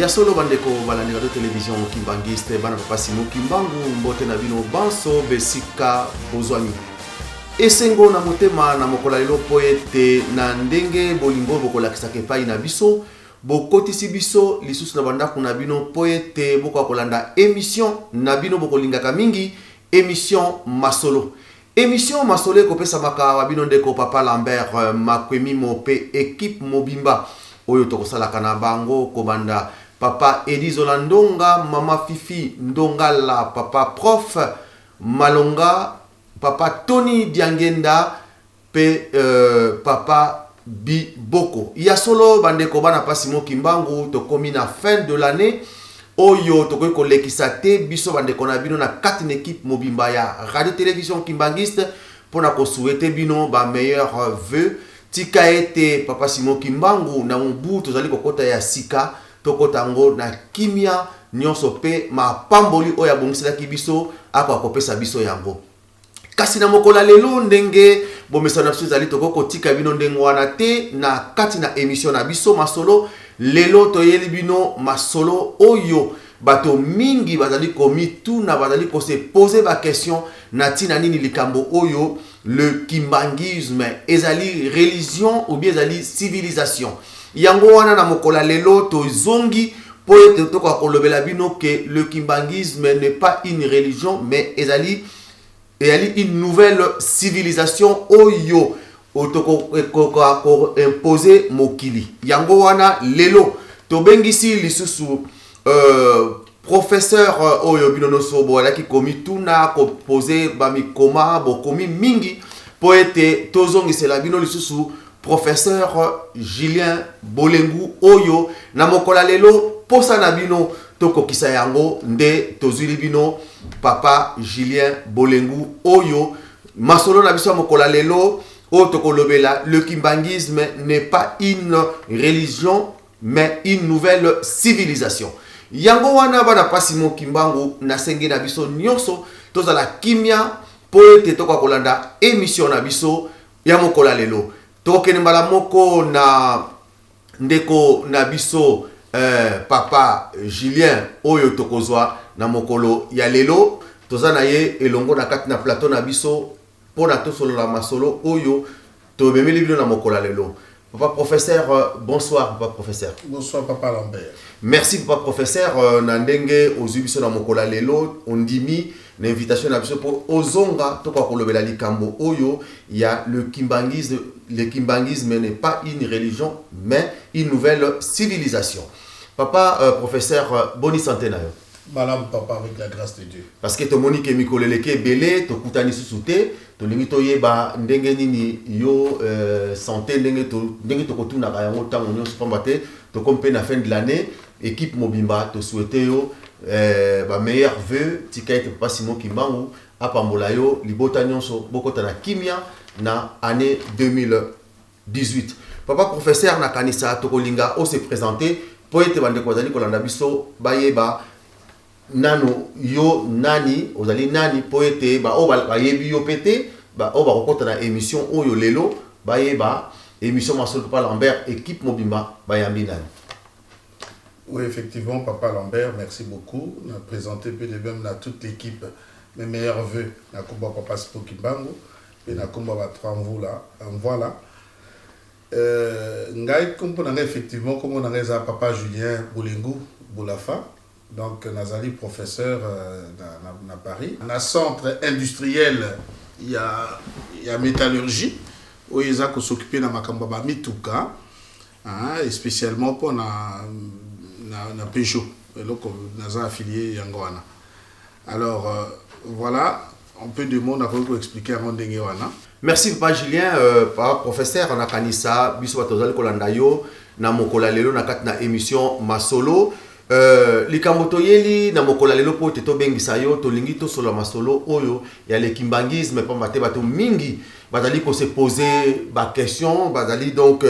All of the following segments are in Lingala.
Ya solo bandeko balandi radio télévision Kimbangiste bana papa Simon Kimbangu mbote na bino banso besika bozwami. Esengo na motema na mokola lelo poete na ndenge bolingo bokolakisa kepai na biso bokotisi biso lisusu na banda kuna bino poete boko kolanda émission na bino bokolingaka mingi émission masolo. Émission masolo ko pesa maka wa bino ndeko papa Lambert makwemi mope équipe mobimba oyo tokosala kana bango kobanda papa Edizola Ndonga, mama Fifi Ndongala, papa prof Malonga, papa Tony Diangenda, papa Biboko. Ya solo bandeko bana pasimo Kimbangu tokomi na fin de l'année. Oyo tokoki kolekisa te biso bandeko na bino na 4 équipe mobimba ya radio télévision Kimbangiste pona ko souhaiter bino ba meilleur vœu. Tika ete papa Simon Kimbangu na mbu tozali kokota ya sika tokotango na kimia nyonso pe ma pamboli oya bongisela kibiso ako akopesa biso yango. Kasi na mokola lelo ndenge bomesa na biso zali tokoko tika bino ndenge wana te na kati na émission na biso masolo lelo toyeli bino masolo oyo bato mingi bazali komi tout na bazali ko se poser ba question na tina nini likambo oyo le kimbangisme ezali religion ou bien ezali civilisation. Yango wana na mokola lelo to zongi po ete toka kolobela bino que le kimbangisme n'est pas une religion mais ezali une nouvelle civilisation oyo otoko ko imposer mokili. Yango wana lelo to bengisi lisusu professeur oyo binono sobo ala ki komi tuna ko poser ba mi koma bo komi mingi po ete tozongi sela bino lisusu professeur Julien Bolengu oyo na mokola lelo posa na bino toko kisa yango nde tozuli bino papa Julien Bolengu oyo masolo na biso mokola lelo o toko lobela le kimbangisme n'est pas une religion mais une nouvelle civilisation. Yango wana bana pasimo Kimbangu na senge na biso nyonso tozala kimia po ete toko kolanda émission na biso ya mokola lelo. Tokene mbala moko na ndeko na biso papa Julien oyo tokozwa na mokolo ya lelo tozana ye elongo na kati na plateau na biso pona tosolo la masolo oyo to bemeli bino na mokola lelo. Papa professeur, bonsoir papa professeur. Bonsoir papa Lambert. Merci papa professeur na ndenge ozubiso na mokola lelo ondimi na invitation na biso pour ozonga to kwa kolobela likambo oyo ya le kimbangisme. Le kimbangisme n'est pas une religion mais une nouvelle civilisation. Papa professeur boni santé na yo. Madame papa avec la grâce de Dieu. Parce que to moni ke mikoleleke belé to kutani susute to lingi to yeba ndenge nini yo santé ndenge to kotuna ka yango tango nyonso pambate to kompe na fin de l'année équipe mobimba to souhaiter yo ba meilleur vœu tika ete papa Simon Kimbangu apambola yo libota nyonso bokota na kimia na année 2018. Papa professeur na kanisa to kolinga o se présenter po ete bande ko zali kolanda biso bayeba nano yo nani ozali nani po ete ba o ba yebi yo pété ba o ba kokota na émission oyo lelo bayeba émission masolo papa Lambert équipe mobimba bayambi nani. Oui, effectivement, papa Lambert, merci beaucoup. On a présenté peu de même à toute l'équipe mes meilleurs vœux. Na komba papa Simon Kimbangu et na komba ba tramvou là. Voilà. Ngai kompo na effectivement comme on a papa Julien Bolengu Boulafa. Donc nazali professeur na Paris. Na centre industriel il y a métallurgie où ils ont s'occuper na makambo ba mituka. Et spécialement pour na Peugeot, donc nous avons affilié Yangoana. Alors voilà, un peu de monde à vous expliquer avant de Yangoana. Merci papa Julien, professeur na kanisa biso batozali kolanda yo na mokola lelo na kati na émission masolo. Likambo toyeli na mokola lelo po te to bengisa yo to lingi to solo masolo oyo ya le kimbangisme pa mate bato mingi bazali ko se poser ba question bazali donc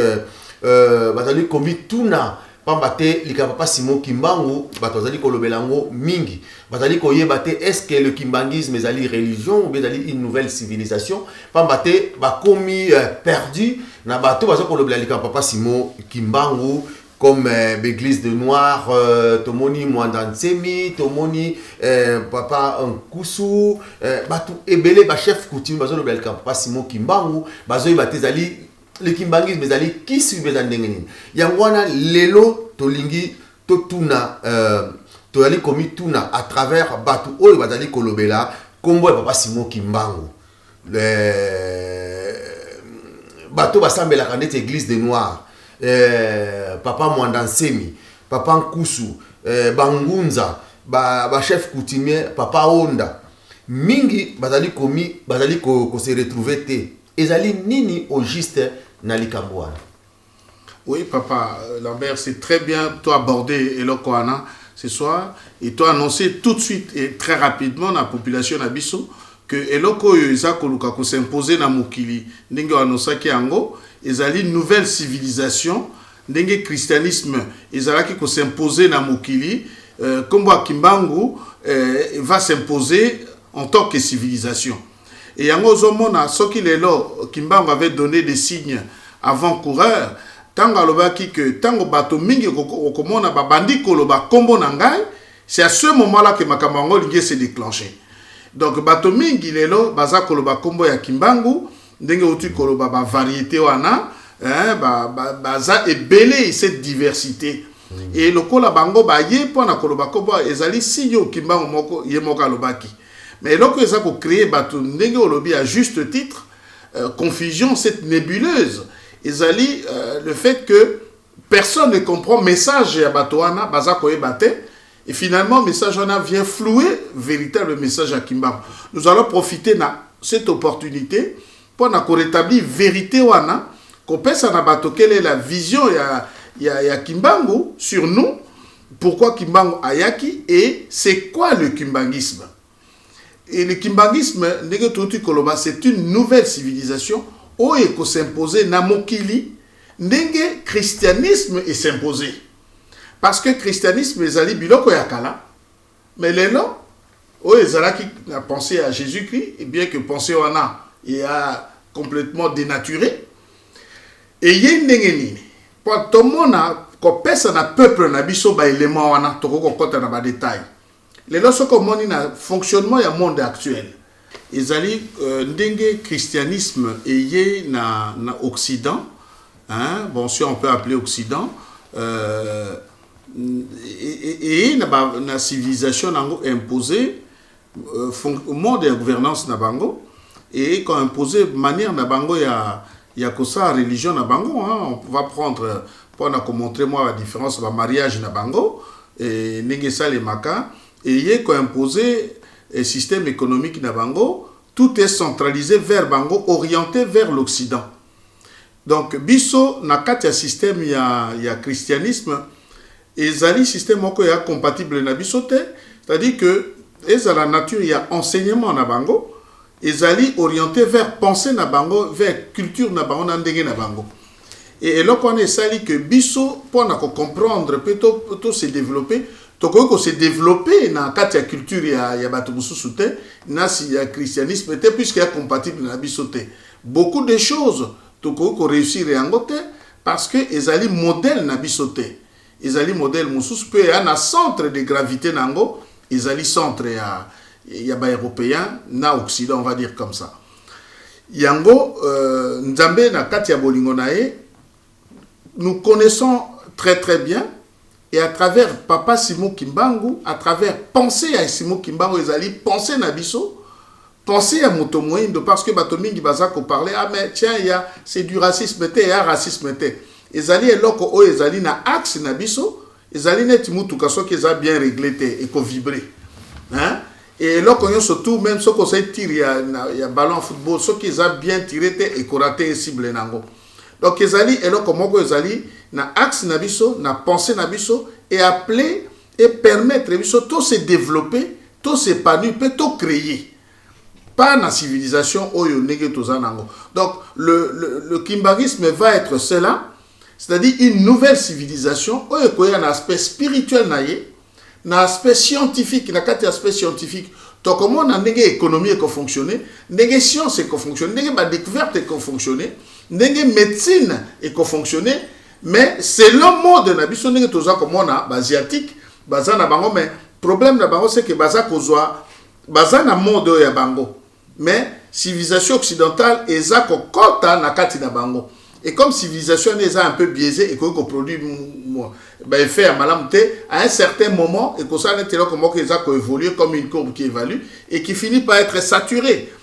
bazali komi tuna pambate likambo papa Simon Kimbangu batozali kolobelango mingi bazali koyeba te est-ce que le kimbangisme ezali religion ou bien ezali une nouvelle civilisation pambate bakomi perdu na bato bazo kolobela likambo papa Simon Kimbangu comme l'église de Noir, Tomoni Mwandansemi, Tomoni Papa Nkusu, Batu Ebele, chef coutume, Bazolo Belka, Papa Simon Kimbangu, Bazoy Batezali, le Kimbangis, Bezali, qui suit Bezandengenin. Yangwana, Lelo, Tolingi, Totuna, Toyali Komi Tuna, à travers Batu Oyo Bazali Kolobela, Kombo et Papa Simon Kimbangu. Bato Basambe la candidate église de Noir. Papa Mwandansemi, Papa Nkusu, Bangunza, chef coutumier, Papa Onda. Mingi bazali komi, bazali ko se retrouver te. Ezali nini au juste nali Kambouana. Oui, Papa Lambert, c'est très bien toi aborder Elokoana ce soir et toi annoncer tout de suite et très rapidement à la population d'Abisso que Eloko Yoza Koluka ko s'imposer na mukili ndenge anonsaki ango. Ezali une nouvelle civilisation, ndenge christianisme, ezalaki ko s'imposer na mokili, Kombo Kimbangu va s'imposer en tant que civilisation. Et yango zomona soki lelo Kimbangu avait donné des signes avant-coureurs, tango alobaki que tango bato mingi okomona babandi koloba kombo nangai, c'est à ce moment-là que makambo lingi s'est déclenché. Donc bato mingi lelo baza koloba kombo ya Kimbangu, ndenge uti koloba ba variété wana baza ebele cette diversité et lokola bango ba ye pona koloba kombo ezali sinyo Kimbangu moko ye moko alobaki mais loko eza ko créer bato ndenge olobi à juste titre confusion cette nébuleuse ezali le fait que personne ne comprend message ya bato wana baza ko ebate et finalement message wana vient flouer véritable message à Kimbangu. Nous allons profiter de cette opportunité pour rétablir vérité wana qu'on pense à nabato quelle est la vision ya Kimbangu sur nous, pourquoi Kimbangu ayaki et c'est quoi le kimbangisme. Et le kimbangisme c'est une nouvelle civilisation où il faut s'imposer na mokili ndenge christianisme est s'imposé parce que christianisme est ali biloko yakala mais les noms où ils a pensé à Jésus-Christ et bien que penser wana il a complètement dénaturé et yendengeni pour tout le monde ko pesa na peuple na biso ba élément wana to ko kota na ba détail les lorsque comme on na fonctionnement ya monde actuel ezali ndenge christianisme eyé na occident hein bon si on peut appeler occident et na civilisation nango imposé monde de gouvernance na bango et quand imposé manière na bango ya kosa religion na bango hein. On va prendre pour montrer moi la différence le mariage na bango et nengesa les maka et y quand imposé un système économique na bango tout est centralisé vers bango orienté vers l'occident donc biso na kati ya système ya christianisme ezali système moko ya compatible na biso te c'est-à-dire que ezala nature ya enseignement na bango ezali orienté vers pensée na bango vers culture na bango na ndenge na bango et là on est sali que biso pour na comprendre plutôt se développer to ko se développer na kati ya culture ya bato mususu te na si ya christianisme te puisque est compatible na biso te beaucoup de choses to ko réussir yango te parce que ezali modèle na biso te ezali modèle mususu pe na centre de gravité nango ezali centre ya ba européen na occident on va dire comme ça yango nzambe na kati ya bolingo nae nous connaissons très très bien et à travers papa Simon Kimbangu à travers penser à Simon Kimbangu ezali penser na biso penser à moto moindo parce que bato mingi baza ko parler ah mais tiens c'est du racisme te ya racisme te ezali eloko o ezali na axe na biso ezali neti mutuka soki eza bien réglé te et ko vibrer hein et là quand surtout même ce qu'on sait tirer ya ballon football soki eza bien tiré te et ko rater cible nango donc ezali eloko moko ezali na axe na biso na pensée na biso et appeler et permettre biso tout se développer tout s'épanouir peut tout créer pas na civilisation oyo ndenge toza nango donc le kimbangisme va être cela c'est-à-dire une nouvelle civilisation oyo ko ya un aspect spirituel na ye na aspect scientifique na kati aspect scientifique to comment na ndenge économie ko fonctionner ndenge science ko fonctionner ndenge ba découverte ko fonctionner ndenge médecine ko fonctionner Mais c'est le mot de Nabiso Nenge Toza comme on a, asiatique, baza na bango, mais problème na bango c'est que baza kozwa, baza na mode ya bango. Mais civilisation occidentale, eza ko kota na kati na bango. Et comme civilisation est un peu biaisée et qu'on produit effet à malamté, à un certain moment, et que ça n'est pas comment qu'ils ont évolué comme une courbe qui évalue et qui finit par être saturée.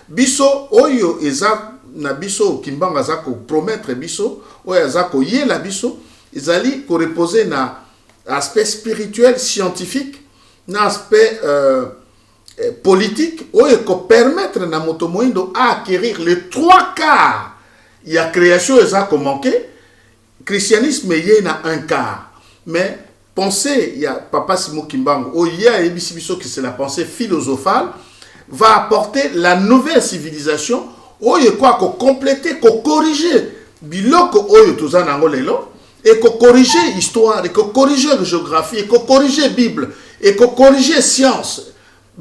Biso, oyo, eza, na biso, kimbanga za ko promettre biso, oyo za ko yé la biso, ils allaient ko reposer na aspect spirituel, scientifique, na aspect politique, oyo ko permettre na motomoindo à acquérir les 3/4. Il y a création et ça comme manqué. Christianisme, il y a un quart. Mais pensez, il y a Papa Simo Kimbangu, il y a Ebisibiso qui c'est la pensée philosophale, va apporter la nouvelle civilisation, où il y a quoi qu'on compléter, qu'on corriger. Biloko oyo tuzana ngolelo et qu'on corriger histoire, et qu'on corriger géographie, et qu'on corriger Bible, et qu'on corriger science.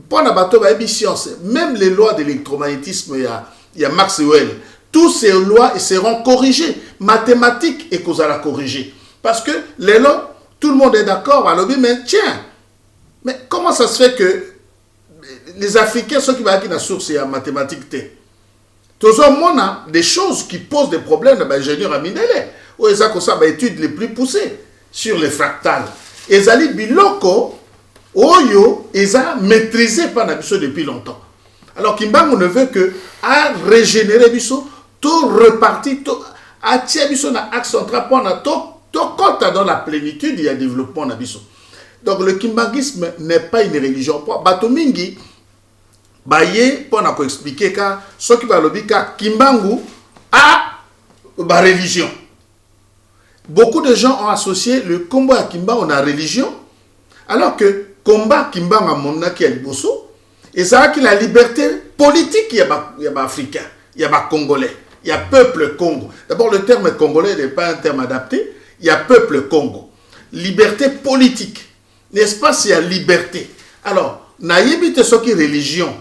Pour la bateau, il y a science. Même les lois de l'électromagnétisme, il y a Maxwell. Toutes ces lois seront corrigées. Mathématiques et cause à la corriger. Parce que les lois, tout le monde est d'accord. Alors, mais tiens, mais comment ça se fait que les Africains, ceux qui vont à la source, c'est la mathématique. Tout ça, on a des choses qui posent des problèmes à l'ingénieur Aminele. Ou ils ont ça, études les plus poussées sur les fractales. Et ils ont biloko, oyo, ils ont maîtrisé par la depuis longtemps. Alors, Kimbangu ne veut que à régénérer biso, tout reparti, tout attirer biso na axe central pour na tout compte dans la plénitude il y a développement na biso. Donc le kimbangisme n'est pas une religion. Pour Batomingi, baye pour na ko expliquer ka ce qui va lobika Kimbangu a ba religion. Beaucoup de gens ont associé le combat à Kimbangu à la religion, alors que combat Kimbangu à monaki à liboso. Et ça a que la liberté politique, il y a africain, il y a congolais, il y a peuple Congo. D'abord, le terme congolais n'est pas un terme adapté, il y a peuple Congo. Liberté politique, n'est-ce pas, c'est la liberté. Alors, naïbite ce qui est religion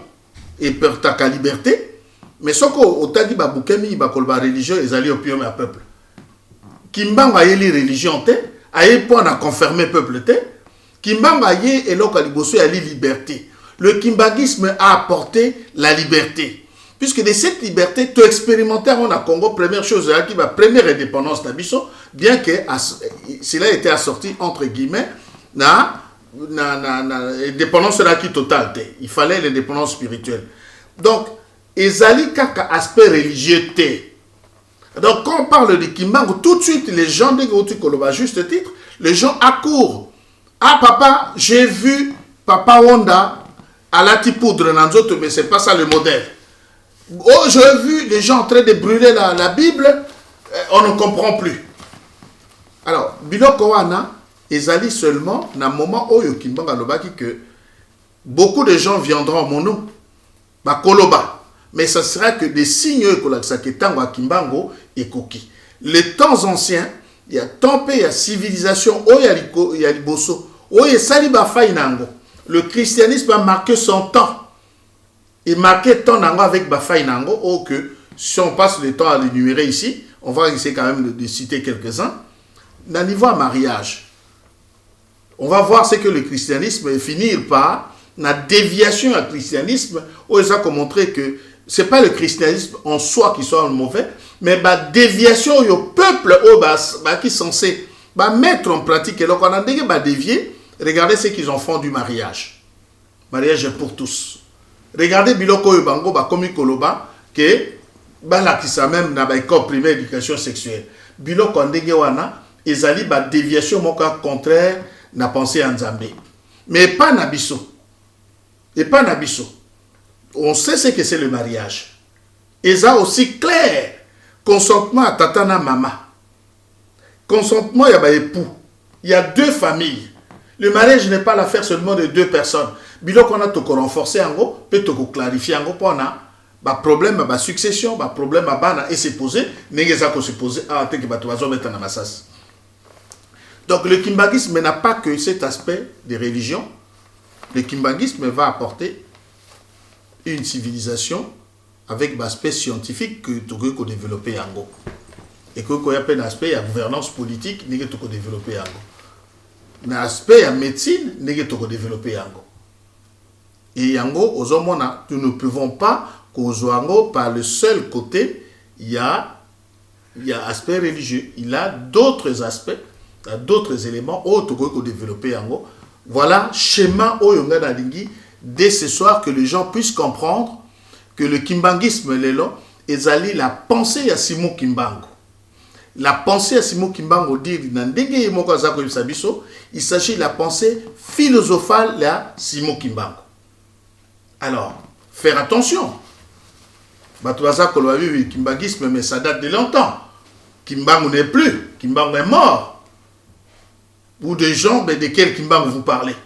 et pertaka liberté, mais ce qu'on a dit, Boukemi, la religion, ils allaient au pied à peuple. Kimbangu a eu religion, a eu point à confirmer peuple, Kimbangu a eu et l'okaliboso a eu liberté. Le kimbangisme a apporté la liberté. Puisque de cette liberté, tout expérimentaire, on a Congo, première chose, qui va première indépendance d'Abisso, bien que cela ait été assorti, entre guillemets, na indépendance qui totale. Il fallait l'indépendance spirituelle. Donc, ezali kaka aspect religieux. Donc, quand on parle de Kimbangu, tout de suite, les gens de Koloba, à juste titre, les gens accourent. Ah, papa, j'ai vu Papa Wanda à la poudre dans d'autres, mais c'est pas ça le modèle. Oh, j'ai vu les gens en train de brûler la Bible, on ne comprend plus. Alors, biloko wana, ezali seulement dans le moment où Kimbangu lobaki que beaucoup de gens viendront à mon nom, ba koloba, mais ce sera que des signes que tango à Kimbangu et koki. Les temps anciens, il y a tempé, il y a civilisation, il y a liboso, il y a saliba fainango. Le christianisme a marqué son temps. Il marquait ton temps avec Bafay Nango. Oh, que si on passe le temps à l'énumérer ici, on va essayer quand même de citer quelques-uns. Dans le niveau à mariage, on va voir ce que le christianisme finir par la déviation à christianisme. Où ils ont montré que ce n'est pas le christianisme en soi qui soit mauvais, mais la déviation au peuple qui est censé mettre en pratique. Et donc on a dévié. Regardez ce qu'ils ont fait du mariage. Mariage pour tous. Regardez biloko yobango ba komi koloba que bala qui sa même na ba école primaire éducation sexuelle. Biloko ndenge wana ezali ba déviation moka contraire na pensée en Nzambe. Mais pas na biso. Et pas na biso. On sait ce que c'est le mariage. Et ça aussi clair. Consentement à tata na mama. Consentement il y a ba époux. Il y a deux familles. Le mariage n'est pas l'affaire seulement de deux personnes. Bilo qu'on a tout renforcé en gros, peut tout clarifier en gros pour un problème à succession, un problème à bana et c'est posé, n'est-ce pas se poser à que tu vas mettre en amassas. Donc le kimbangisme n'a pas que cet aspect de religion. Le kimbangisme va apporter une civilisation avec l'aspect scientifique que tu as développé en gros. et que il y a un aspect il y a gouvernance politique n'est que développer yango un aspect il y a médecine n'est que développer yango et yango aux hommes nous ne pouvons pas qu'aux par le seul côté il y a aspect religieux il y a d'autres aspects il y a d'autres éléments autres que développer yango voilà schéma oyonga na lingi dès ce soir que les gens puissent comprendre que le kimbangisme lelo ezali la pensée ya Simon Kimbangu. La pensée à Simon Kimbangu dit il s'agit de la pensée philosophale de Simon Kimbangu. Alors, faire attention. Kimbangisme, mais ça date de longtemps. Kimbangu n'est plus. Kimbangu est mort. Ou des gens desquels Kimbangu vous parlez.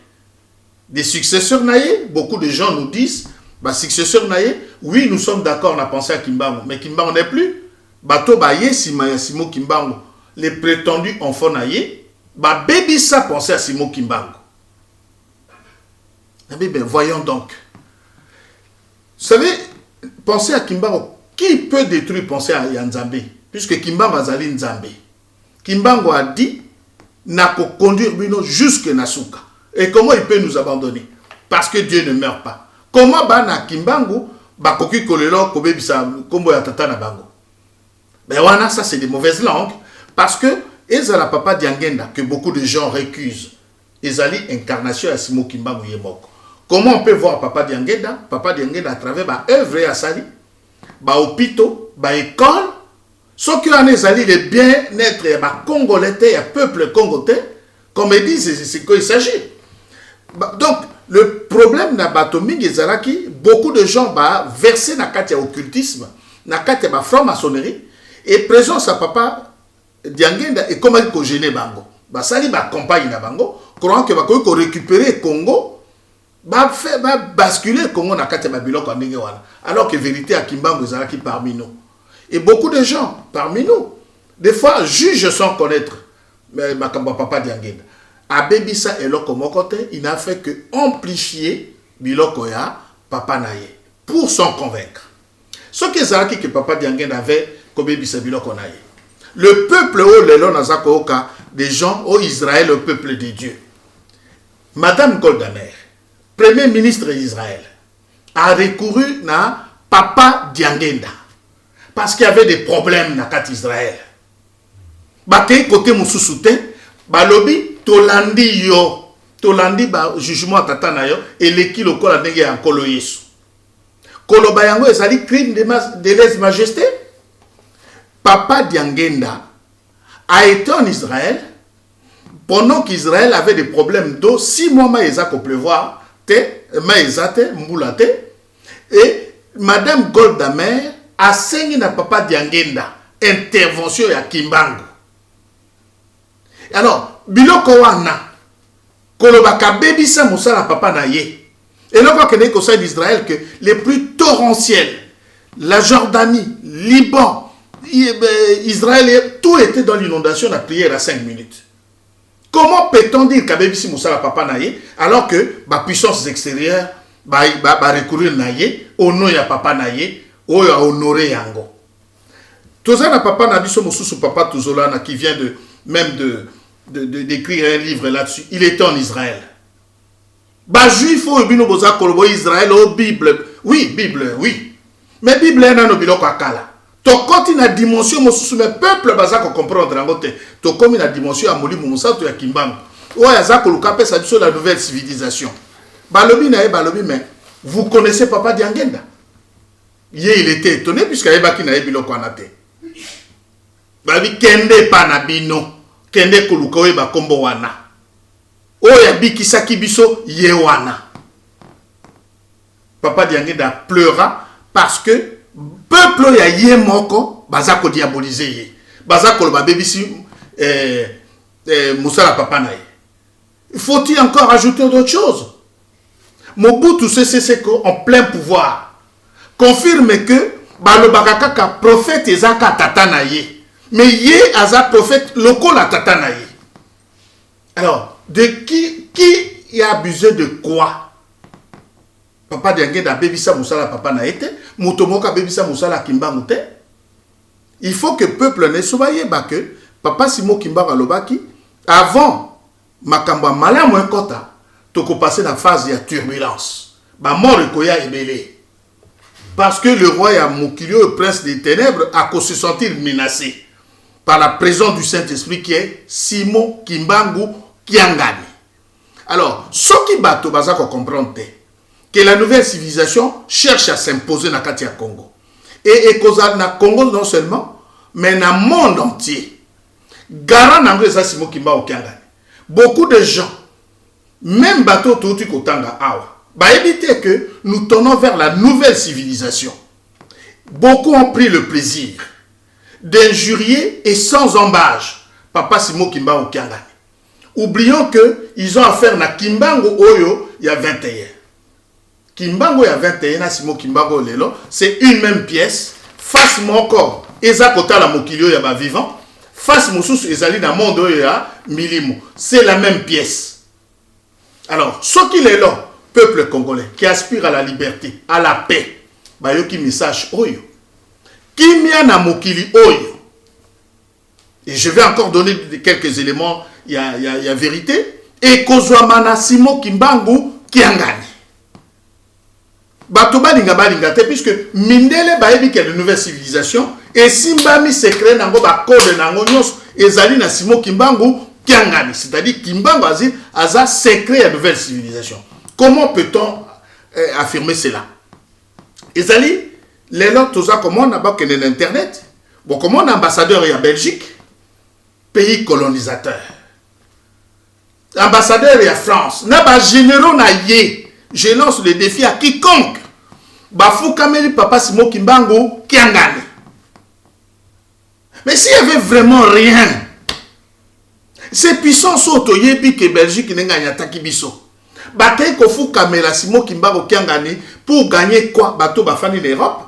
Des successeurs naïe, beaucoup de gens nous disent, successeurs naïe, oui, nous sommes d'accord, on a pensé à Kimbangu, mais Kimbangu n'est plus. Bato baye Simon Kimbangu, les prétendus enfants naïe, baby ça pensait à Simon Kimbangu. Mais bien, voyons donc. Vous savez, penser à Kimbangu, qui peut détruire penser à Nzambe? Puisque Kimbangu azali Nzambe. Kimbangu a dit, n'a qu'à conduire Bino jusque Nasuka. Et comment il peut nous abandonner? Parce que Dieu ne meurt pas. Comment na Kimbangu, koki kolelo kobebisa kombo ya tata na bango? Ben voilà, ça c'est des mauvaises langues. Parce que, ezala papa Diangenda, que beaucoup de gens récusent, ezali incarnation à Simon Kimbangu Yemoko. Comment on peut voir papa Diangenda? Papa Diangenda à travers œuvre à Sali, hôpitaux, école, ce qui en ezali le bien-être et congolais, et peuple congolais, comme ils disent, c'est quoi il s'agit. Donc, le problème na batoming ezalaki, beaucoup de gens versés na katia occultisme, na katia franc-maçonnerie, et présence à papa Diangenda et comment il gêner bango. Sali campagne na bango, croyant que va récupérer Congo, basculer Congo na katia biloko ndenge wana. Alors que vérité à Kimbangu ezalaki parmi nous. Et beaucoup de gens parmi nous, des fois jugent sans connaître papa Diangenda. Abebisa et côté, il n'a fait que amplifier biloko ya papa naye pour s'en convaincre. Ce que papa Diangenda avait le peuple des gens au Israël, le peuple de Dieu. Madame Goldamer, premier ministre d'Israël, a recouru à papa Diangenda parce qu'il y avait des problèmes dans Israël. Bakay côté Moussousouté, balobi tolandi yo, tolandi jugement tata na yo et l'équipe lokola ndenge ya nkolo Yesu. Koloba yango ezali crime de lèse-majesté. Papa Diangenda a été en Israël pendant qu'Israël avait des problèmes d'eau. 6 mois, maïsa ko pleuvoir, maïsa te, mboula te. Et Madame Goldamer a saigné na Papa Diangenda intervention ya Kimbangu. Alors, biloko wana kolobaka bebisa musala papa na ye. Et là, on connaît qu'au sein d'Israël que les plus torrentiels, la Jordanie, Liban, Israël, tout était dans l'inondation, la prière à 5 minutes. Comment peut-on dire qu'Abébissi Moussala Papa Naye, alors que la puissance extérieure va recourir Naye, au nom de Papa Naye, ou à honorer Yango? Tout ça, Papa Nabiso Moussou Papa Touzolana, qui vient d'écrire un livre là-dessus, il était en Israël. Juif ou Israël, Bible, oui, Bible, oui. Mais Bible est dans le biloko akala. To koti na dimension mosusu me peuple baza ko comprendre ngote. To komi na dimension ya molimo musato ya Kimbangu. Oya za ko luka pesa biso la nouvelle civilisation. Balobi na e balobi mais vous connaissez Papa Diangenda? Il était étonné puisque ayebaki na e biloko anate. Babi kende pa na bino, kende ko luka oyeba kombo wana. Oya bikisaki biso ye wana. Papa Diangenda pleura parce que peuple ya ye moko baza ko diaboliser ye. Baza ko ba bebisi Moussala papa na ye. Faut-il encore ajouter d'autres choses? Mobutu c'est en plein pouvoir confirme que balobaka kaka prophète ezaka tata na ye. Mais ye aza prophète lokola tata na ye. Alors, de qui a abusé de quoi? Papa Diangenda bebisa Moussala papa na été, Mutomoka bebisa Moussala Kimbangu te. Il faut que le peuple ne soit pas que Papa Simon Kimbangu Alobaki, avant Makamba Malamu Kota, tu peux passer dans la phase de turbulence. Mort Koya Ebele. Parce que le roi Yamukilio, le prince des ténèbres, a se sentir menacé par la présence du Saint-Esprit qui est Simon Kimbangu Kiangani. Alors, ce qui bateau bazako comprendre que la nouvelle civilisation cherche à s'imposer dans Katia Congo. Et dans le Congo non seulement, mais dans le monde entier. Garant n'anglais ça Simon Kimbangu Kiangani. Beaucoup de gens, même bateau tout Kotanga Awa, va éviter que nous tournons vers la nouvelle civilisation. Beaucoup ont pris le plaisir d'injurier et sans embâche Papa Simon Kimbangu Kiangani. Oublions qu'ils ont affaire à Kimbangu Oyo il y a 21. Kimbangu il y a 21, à Simon Kimbangu Lelo, c'est une même pièce. Face mon corps, Eza Kota la Mokilio Yaba vivant. Face mon sous Ezali dans le monde Oya Milimo. C'est la même pièce. Alors, ce qu'il est là, peuple congolais, qui aspire à la liberté, à la paix, bah yo qui message Oyo. Kimia na Mokili Oyo. Et je vais encore donner quelques éléments. Il y a vérité. Et Kozwamana Simon Kimbangu Kiangani. Batoba linga balingate, puisque Mindele baebi qu'il y a de nouvelles civilisations. Et Simbami secret nango ba code nango nyos ezali na Simon Kimbangu Kiangani. C'est-à-dire Kimbangu aza secret à nouvelles civilisations. Comment peut-on affirmer cela? Ezali, les lots toza comment on a pas que l'internet. Bon, comment on ambassadeur en Belgique, pays colonisateur. Ambassadeur et à France, n'a pas généraux na yé. Je lance le défi à quiconque. Bafou Kameli Papa Simon Kimbangu Kiangani. Mais s'il n'y avait vraiment rien, ces puissances autoyébi que Belgique n'a gagné attaqué biso. Bakay Kofu Kamela Simon Kimbangu Kiangani pour gagner quoi? Bateau Bafani l'Europe.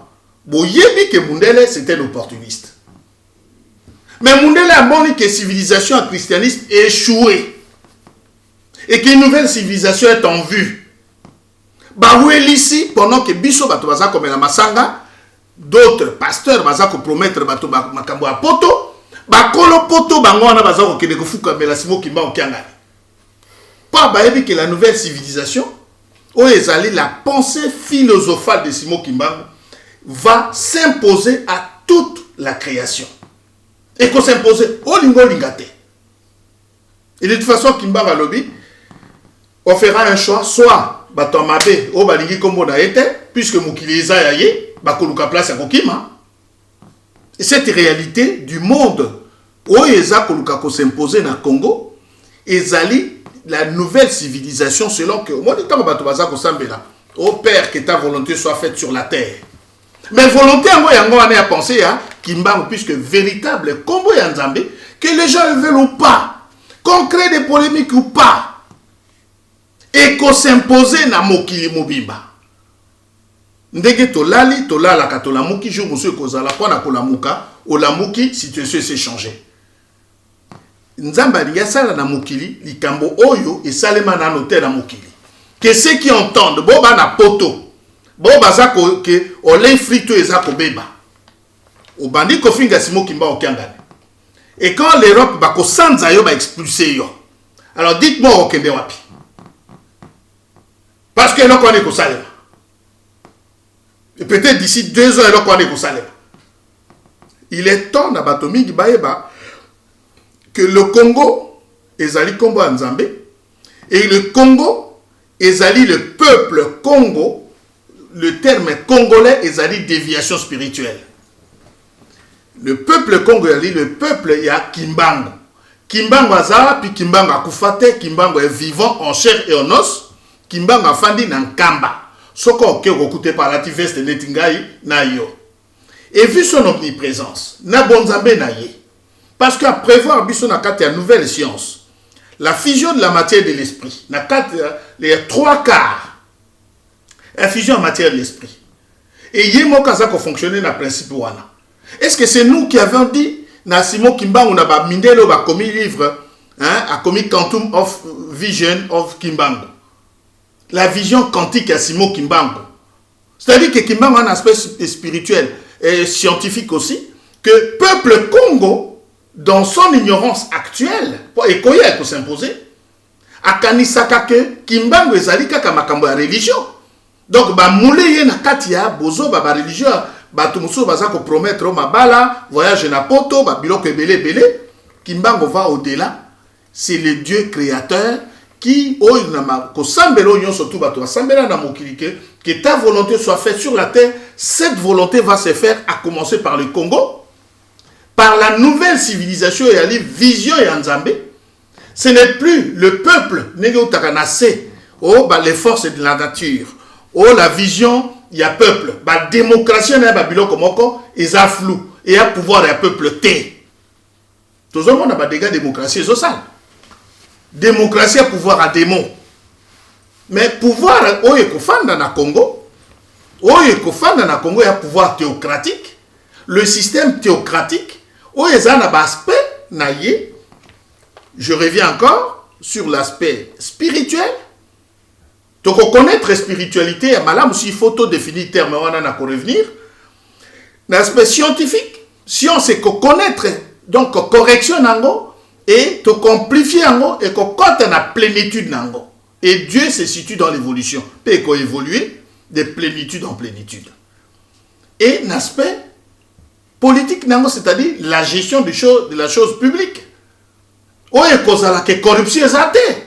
Bo yébi que Mundele c'était l'opportuniste. Mais Mundele a bon que civilisation et christianisme échoué. Et qu'une nouvelle civilisation est en vue. Baoué ici, pendant que Bisso Batobaza comme la Masanga, d'autres pasteurs Bazako promettre Bato Makambo à Poto, Bakolo Poto Bangona Bazako Kedekofu comme la Simo Kimba au Kiangani. Pas Baébi que la nouvelle civilisation, où est allé la pensée philosophale de Simon Kimbangu, va s'imposer à toute la création. Et qu'on s'impose au lingo lingate. Et de toute façon, Kimbangu Lobby, on fera un choix, soit Baton Mabé, au Balingi comme on a été, puisque Moukiliza Yaye, Bakoluka place à Kokima. Et cette réalité du monde, où Eza Koluka s'imposer dans le Congo, Ezali, la nouvelle civilisation, selon que, moi, dit au Père, que ta volonté soit faite sur la terre. Mais volonté, on a pensé à Kimbangu, puisque véritable, Combo et Nzambe, que les gens le veulent ou pas, qu'on crée des polémiques ou pas, et qu'on s'impose na mokili mobimba. Ndege tolali, tolala katolamuki, jour monsieur kozala, kwa na kolamuka, olamuki, situation s'est changée. Nzamba yasala na mokili, likambo oyo, et salema na noté na mokili. Que ceux qui entendent, boba na poto, boba zako, que olé frito et zako beba. Au bandi kofinga simo kimba au kiangane. Et quand l'Europe bako sanza yo ba expulser yo. Alors dites-moi au kende wapi. Parce que l'on connaît qu'au Salem. Et peut-être d'ici 2 ans, l'on connaît qu'au Salem. Il est temps d'Abatomi Baeba que le Congo ezali Combo Nzambe et le Congo ezali le peuple Congo, le terme congolais ezali déviation spirituelle. Le peuple congolais, le peuple ya Kimbangu. Kimbangu azala puis Kimbangu akufate, Kimbangu est vivant en chair et en os. Kimbangu afandi na nkamba. Soko oke okute par la tiveste netingai na yo. Et vu son omniprésence, na bonzambe na ye. Parce qu'à prévoir biso na kati ya nouvelle science, la fusion de la matière et de l'esprit, na kati les 3/4, la fusion en matière de l'esprit. Et yé mo kaza ko fonctionner na principe wana. Est-ce que c'est nous qui avons dit na Simon Kimbangu na ba mindelo ba commis livre, hein, a commis Quantum of Vision of Kimbangu. La vision quantique à Simon Kimbangu. C'est-à-dire que Kimbangu a un aspect spirituel et scientifique aussi. que peuple Congo, dans son ignorance actuelle, et qu'il a s'imposer, akanisaka ke Kimbangu ezali kaka makambo ya religion. Donc ba moule ye na kati ya bozo ba religion bato musu baza ko promettre mabala voyage na poto ba biloko ebele. Kimbangu va au-delà. C'est le Dieu créateur qui oyinama ko sambelo nyon surtout bato sambela na mokili que ta volonté soit faite sur la terre. Cette volonté va se faire à commencer par le Congo, par la nouvelle civilisation et la vision et Nzambe. Ce n'est plus le peuple les forces de la nature. La vision, il y a peuple. La démocratie, il y a biloko ils ont flou. Et il y a pouvoir, il y a peuple T. Tout le monde a des dégâts de démocratie sociale. Démocratie, pouvoir à démon. Mais pouvoir, il y a dans le Congo. Il y a pouvoir théocratique. Le système théocratique, il y a un aspect, je reviens encore sur l'aspect spirituel. Donc, connaître la spiritualité, il faut tout définir le terme, on en a revenir. L'aspect scientifique, science, c'est connaître, donc correction, et te complifier, et qu'on compte la plénitude. Et Dieu se situe dans l'évolution. Et qu'on évolue de plénitude en plénitude. Et l'aspect politique, c'est-à-dire la gestion de la chose publique. Où est que corruption est athée?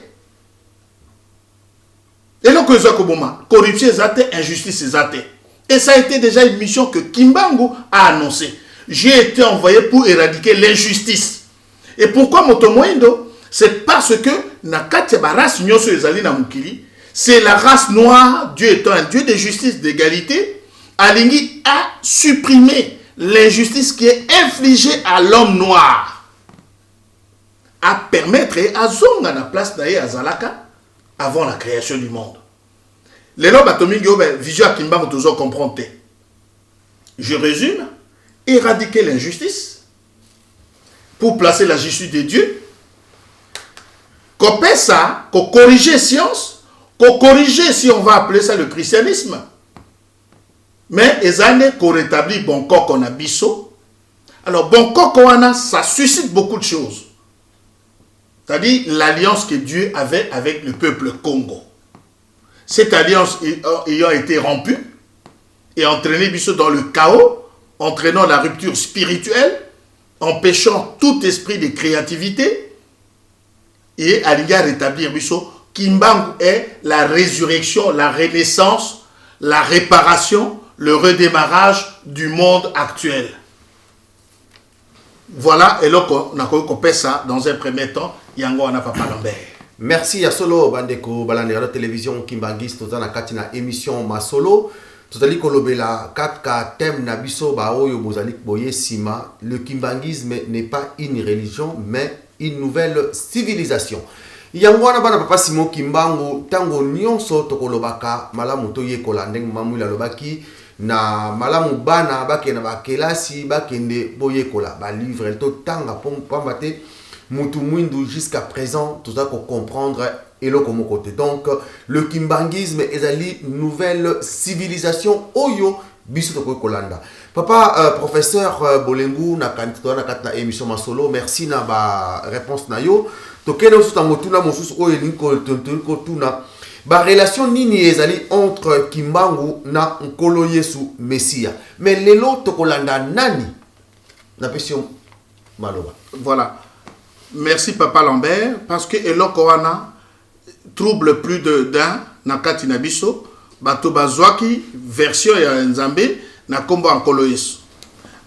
Et donc, corruption est athée, injustice est athée. Et ça a été déjà une mission que Kimbangu a annoncée. J'ai été envoyé pour éradiquer l'injustice. Et pourquoi Motomoindo? C'est parce que c'est la race noire, Dieu étant un Dieu de justice, d'égalité, Alingi a supprimé l'injustice qui est infligée à l'homme noir. À permettre à zonga na place d'ailleurs à Zalaka avant la création du monde. Les lois atomiques, vision à Kimbangu toujours comprendre. Je résume, éradiquer l'injustice pour placer la justice de Dieu, qu'on paie ça, qu'on corrige la science, qu'on corrige, si on va appeler ça le christianisme. Mais les années qu'on rétablit bon corps qu'on a bisso. Alors bon corps qu'on a, ça suscite beaucoup de choses. C'est-à-dire l'alliance que Dieu avait avec le peuple Congo. Cette alliance ayant été rompue et entraîné biso dans le chaos, entraînant la rupture spirituelle, empêchant tout esprit de créativité, et Alinga rétablir biso, Kimbangu est la résurrection, la renaissance, la réparation, le redémarrage du monde actuel. Voilà, et là, on a coupé ça dans un premier temps. Yango ana Papa Lambert. Merci à Solo Bandeko Balandi Radio Télévision Kimbangis tozana katina émission Masolo. Tozali kolobela katka thème na biso ba oyo bozali boye sima. Le kimbangisme n'est pas une religion mais une nouvelle civilisation. Yango ana bana Papa Simon Kimbangu tango nyonso tokolobaka malamu toyekola ndenge mamula lobaki na malamu bana bakena bakelasi bakende boyekola ba livre to tanga pambate mutu mwindu jusqu'à présent tout ça pour comprendre et le comme côté. Donc le kimbangisme est une nouvelle civilisation oyo biso to kolanda. Papa professeur Bolengu na katna émission Masolo, merci na ba réponse na yo. Tokene osuta motuna mosusu oyo linko tuna ba relation nini ezali entre Kimbangu na Nkolo Yesu Messia. Mais lelo tokolanda nani na question maloba. Voilà. Merci Papa Lambert parce que Elokoana trouble plus d'un na katina biso bato bazwaki version ya Nzambe na kombo Nkolo Yesu.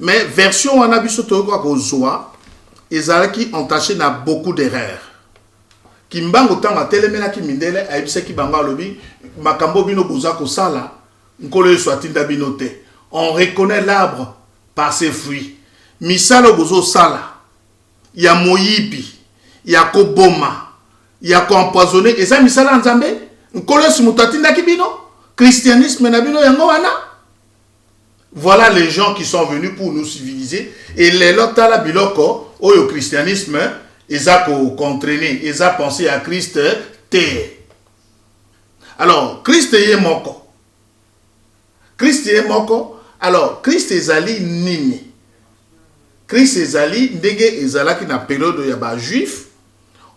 Mais version wana biso toyoka kozwa ezalaki entaché na beaucoup d'erreurs. Kimbangu tanga telemena ki mindele ayebisaki bango alobi makambo bino boza kosala Nkolo Yesu atinda bino te. On reconnaît l'arbre par ses fruits. Misalo bozo sala. Il y a moyibi, il y a koboma, il y a empoisonné. Et ça, misala Nzambe, Nkolo Yesu mutatinda kibino, christianisme na bino yango wana. Voilà les gens qui sont venus pour nous civiliser. Et les lotala biloko, oyo christianisme, ils ont contraigné, ils ont pensé à Christ te. Alors, Christ est moko. Christ est moko. Alors, Christ est ali nini. Christ ezali ndenge ezalaki na période ya ba juif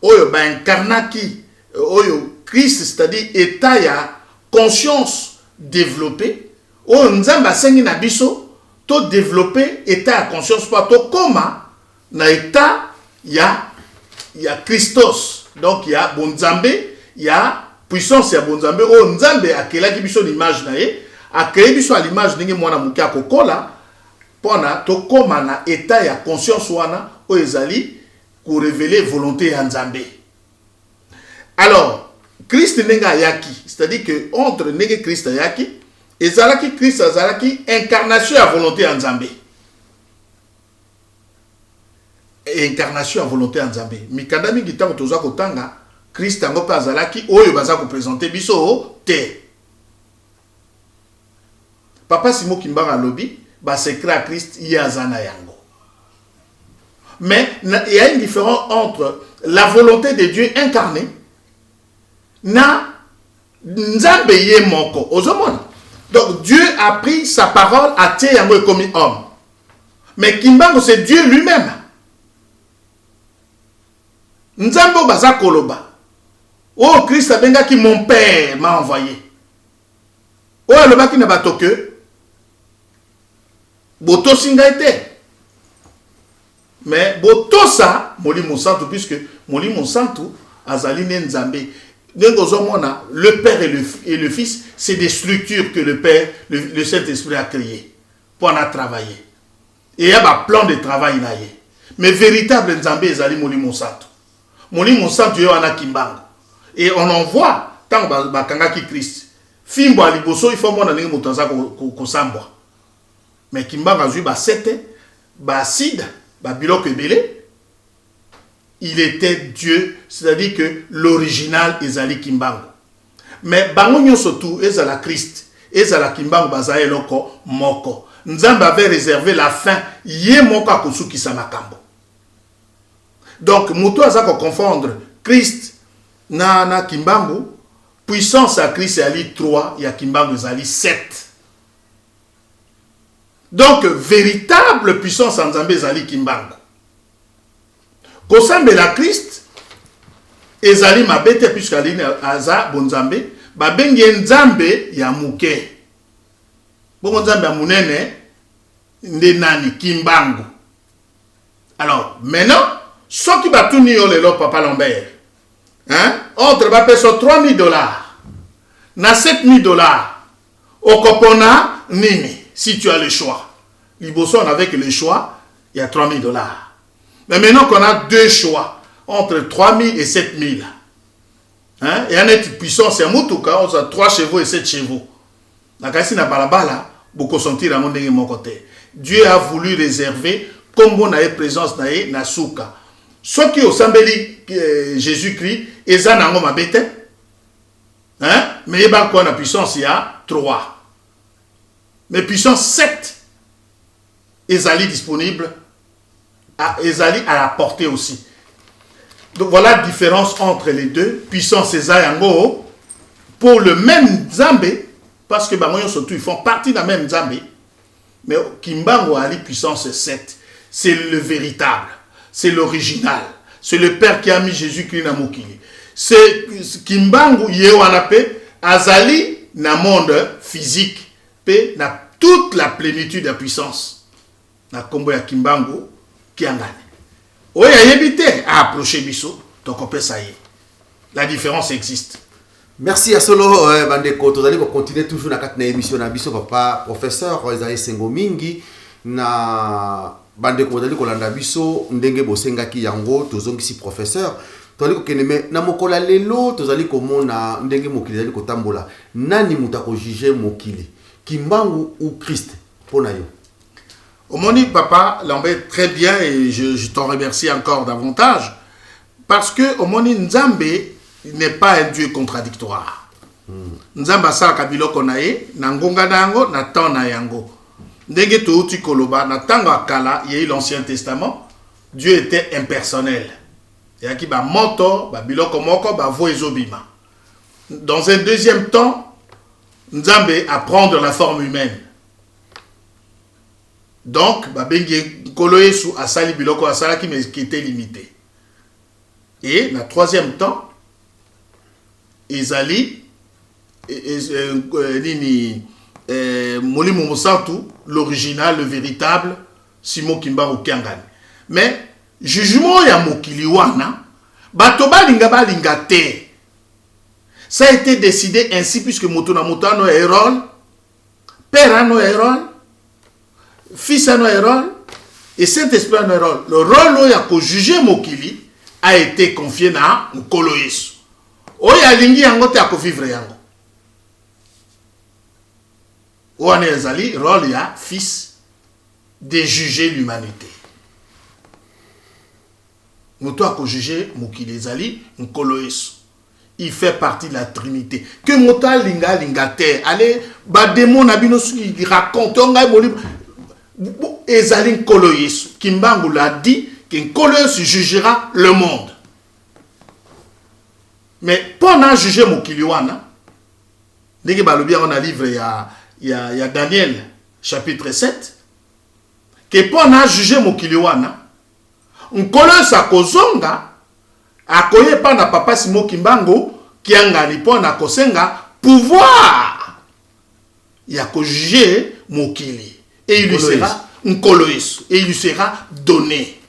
oyo ba incarnaki oyo Christ, c'est-à-dire état ya conscience développée oyo nzambe asengi na biso to développer état ya conscience pa to koma na état ya Christos. Donc il y a bonzambe, il y a puissance ya bonzambe oyo nzambe akelaki biso l'image na ye, akeli biso à l'image ndenge mwana muke akokola pona to koma na état ya conscience wana oyo ezali ko révéler volonté ya nzambe. Alors Christ nenga yaki, c'est-à-dire que entre nenge Christ yaki ezalaki Christ azalaki incarnation à volonté ya nzambe. Incarnation à volonté ya nzambe. Mikanda mingi tango toza kotanga Christ ango pa azalaki oyo baza ko présenter biso te. Papa Simo Kimbanga lobi ba secret à Christ yazana yango. Mais il y a une différence entre la volonté de Dieu incarnée na nzambe ye moko. Ozomona. Donc Dieu a pris sa parole à te yango comme homme. Mais Kimbango c'est Dieu lui-même. Nzambe baza koloba. Oh Christ abenga ki mon père m'a envoyé. Oh aloba ki na bato que boto singa ete. Mais boto ça Molimo Santo puisque Molimo Santo azali ne nzambe. Le Père et le Fils, c'est des structures que le Père, le Saint-Esprit a créées pour en travailler. Et il y a un plan de travail là. Mais véritable nzambe ezali Molimo Santo. Molimo Santo yo ana Kimbango. Et on en voit tant bakanga ki Christ. Fimbo aliboso il faut mona ndenge motanza ko sambwa. Mais Kimbango azui ba sete, ba acide, ba biloko ebele. Il était Dieu, c'est-à-dire que l'original ezali Kimbango. Mais bango nyonso tout ezala Christ, ezala Kimbango baza eloko moko. Nzambe avait réservé la fin ye moko akosukisa makambo. Donc muto azako confondre Christ na Kimbango, puissance à Christ ezali 3, ya Kimbango ezali 7. Donc véritable puissance en Nzambe ezali Kimbango. Kosambe la Christ ezali mabete puisque aline aza bonzambe babengi nzambe ya muke. Bongo nzambe ya munene nde nani Kimbango. Alors maintenant soki batuni yo lelo papa Lambert entre ba peso $3,000 na $7,000 okopona nini si tu as le choix. Liboso on avait que le choix il y a $3,000. Mais maintenant qu'on a deux choix entre 3,000 et 7,000. Et en est puissance, c'est un moutouka, on a 3 chevaux et 7 chevaux. La kasi na balabala, beaucoup sentir à mon côté. Dieu a voulu réserver, comme on a présence na souka. Ceux qui ont sambeli Jésus-Christ, ils ont ma bête. Mais il y a la puissance, il y a 3. Mais puissance 7, ils sont disponibles. Ezali à la portée aussi. Donc voilà la différence entre les deux. Puissance et Zayango pour le même Zambé, parce que surtout ils font partie de la même Zambé. Mais Kimbango Ali puissance 7. C'est le véritable, c'est l'original. C'est le Père qui a mis Jésus-Christ dans Mokili. C'est Kimbango Yewanape Azali na monde physique, pe na toute la plénitude de la puissance. Na kombo ya Kimbango. Oui, il y a évité à approcher Bissot, donc on peut ça y est. La différence existe. Merci à Solo Bandeko. Vous allez continuer toujours dans cette émission na Bissot papa professeur Isaïe Sengo Mingi na Bandeko. Vous allez kolanda Bissot ndenge bosenga ki yango tozongi si professeur. Vous allez kokene na mokola lelo vous allez komona ndenge mokili allez kotambola. Nani mutako juger mokili? Kimbangu ou Christ pona yo? Omoni papa Lambert très bien et je t'en remercie encore davantage parce que Omoni Nzambe n'est pas un Dieu contradictoire. Nzamba sa kabiloko na ye na ngonga nango na temps na yango. Ndenge to uti koloba na tango akala il y a eu l'Ancien Testament, Dieu était impersonnel. Yaki ba moto ba biloko moko ba vo ezobima. Dans un deuxième temps, Nzambe a prendre la forme humaine. Donc, babengi Koloyesu asali biloko asalaki mais qui était limité. Et na troisième temps, ezali nini Molimo Mosantu, l'original, le véritable Simon Kimbangu Kiangani. Mais jugement ya mokili wana bato balinga balinga te. Ça a été décidé ainsi puisque Motona Motano est rôle, Père Ano est rôle, Fils Ano est rôle et Saint-Esprit Ano est rôle. Le rôle ya ko juger mokili a été confié na Nkoloyesu. Oya lingi yango te ako vivre yango. Oane ezali rôle ya fils de juger l'humanité. Moto ako juger mokili ezali Nkoloyesu. Il fait partie de la Trinité. Que Mota linga linga te. Allez, ba démon na bino suki raconte ngai moli ezali Nkoloyesu. Kimbangu l'a dit que Nkoloyesu jugera le monde. Mais pendant juger mokili wana, ndenge balobi on a livre il y a Daniel chapitre 7 que pendant juger mokili wana, Nkoloyesu akozonga akoye pa na papa Simon Kimbangu kiangani pona kosenga pouvoir ya ko juger mokili et il lui sera Nkoloyesu et il lui sera donné.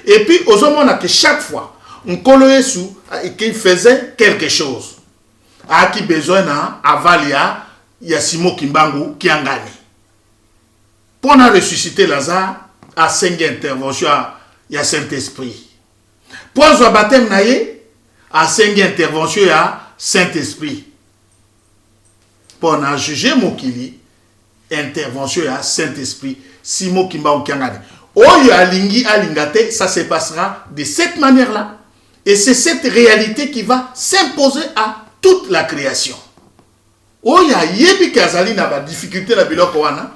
Et puis ozomona que chaque fois Nkoloyesu qu'il faisait quelque chose a qui besoin na avalia ya Simon Kimbangu kiangani pona ressusciter Lazare à 5 interventions ya Saint-Esprit. Pour le baptême naïe, à 5 interventions, il y a Saint-Esprit. Pour en juger Mokili, intervention, il y a Saint-Esprit. Simon Kimba Okiangani. Oyo alingi alingate, ça se passera de cette manière-là. Et c'est cette réalité qui va s'imposer à toute la création. Oyo yebi kazali na ba difficulté la biloko wana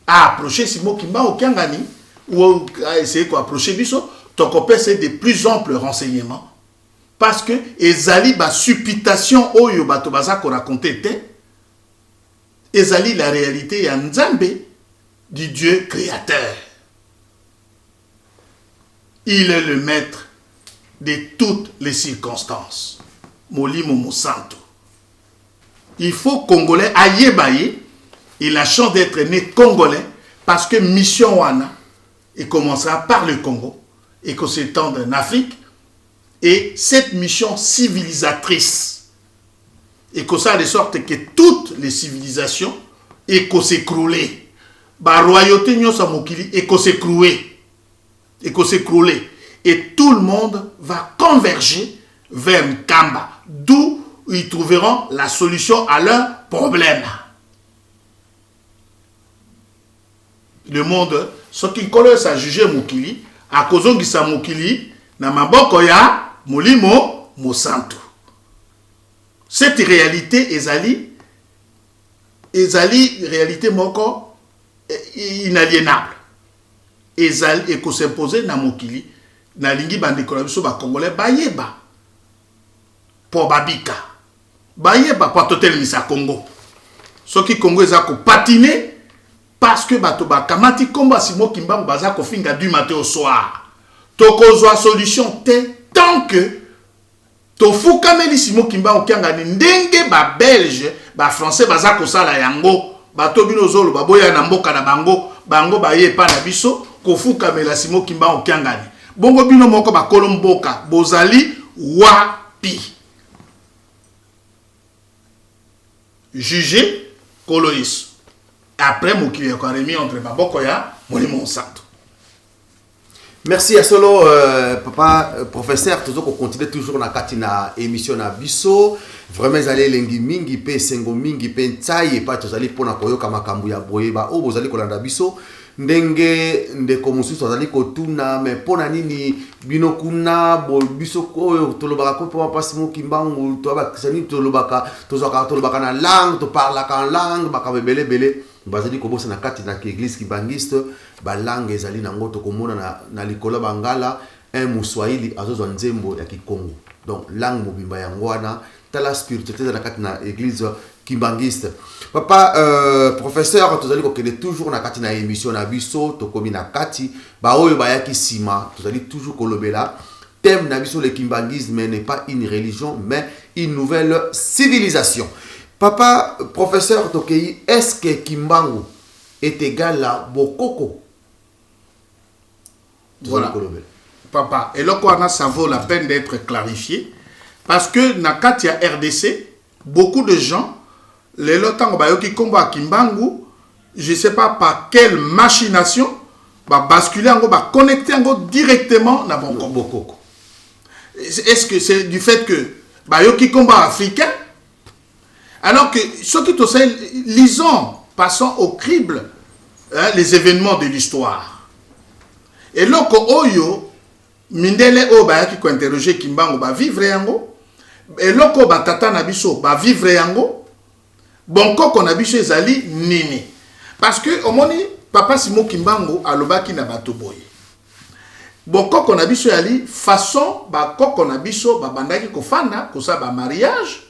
à approcher Simon Kimba Okiangani ou à essayer d'approcher biso. Donc, on peut essayer de plus amples renseignements. Parce que, ezali ba supputation oyo bato baza ko raconter te, ezali la réalité ya Nzambe du Dieu créateur. Il est le maître de toutes les circonstances. Molimo Mosantu. Il faut Congolais ayebaye, il a chance d'être né Congolais parce que mission wana, il commencera par le Congo. Et que s'étende en Afrique, et cette mission civilisatrice, et que ça de sorte que toutes les civilisations et que s'écrouler, la royauté nyosa mokili et que s'écrouler, et tout le monde va converger vers Nkamba, d'où ils trouveront la solution à leurs problèmes. Le monde, ce qui commence à juger mokili, a kozongisa mokili na maboko ya Molimo Mosantu. Cette réalité ezali réalité moko inaliénable. Ezali eko s'imposer na mokili na lingi bandeko na biso ba congolais bayeba po babika. Bayeba po totelemisa Congo. Soki Congo eza ko patiner parce que bato bakamati komba Simon Kimbangu baza ko finga du matin au soir. Tokozwa solution te tant que tofukameli Simon Kimbangu kiangani ndenge ba belge ba français baza ko sala yango bato bino zolo baboya na mboka na bango baye pa na biso ko fukamela Simon Kimbangu kiangani. Bongo bino moko ba kolomboka bozali wapi. Juger Koloyesu. Après, Mokili a remis entre Maboko ya Molimo Mosantu. Merci à solo papa professeur toujours qu'on continue toujours na katina émission na biso vraiment zali lengi mingi pe sengo mingi pe ntsai pa tozali pona koyoka makambu ya boyeba o bozali kolanda biso ndenge ndeko mususu azali kotuna me pona nini bino kuna bo biso ko tolobaka ko pa Simon Kimbangu to ba kisani tolobaka na langue to parla en langue bakabebele bele bazali ko bosa na kati na église kibangiste ba langue ezali nango to komona na likola bangala un muswahili azozwa nzembo ya Kikongo donc langue mobimba ya ngwana tala spiritualité na kati na église kimbangiste. Papa, professeur, tu as toujours na kati na émission na biso, to komi na kati, ba oyo ba yaki sima, tu as toujours kolobela. Thème na biso le kimbangisme n'est pas une religion, mais une nouvelle civilisation. Papa, professeur Tokei, est-ce que Kimbangu est égal à Bokoko? Voilà. Papa, et là, ça vaut la peine d'être clarifié. Parce que dans le cas de RDC, beaucoup de gens, les lotants qui combattent Kimbangu, je ne sais pas par quelle machination, va basculer, va connecter directement à Bokoko. Est-ce que c'est du fait que qui combat africain, alors que ce qui est lisons, passons au crible les événements de l'histoire. Et là, Oyo, Mindele Oba qui interrogé Kimbangu, va vivre yango. Et là, Tata Nabiso, va vivre yango. Bonko qu'on Nabiso ezali nini. Parce que, au moment Papa Simo Kimbangu, a l'obaki na batoboye. Bonko qu'on Nabiso yali, façon, qu'on Nabiso, bandaki ko fanda, ko sa ba mariage,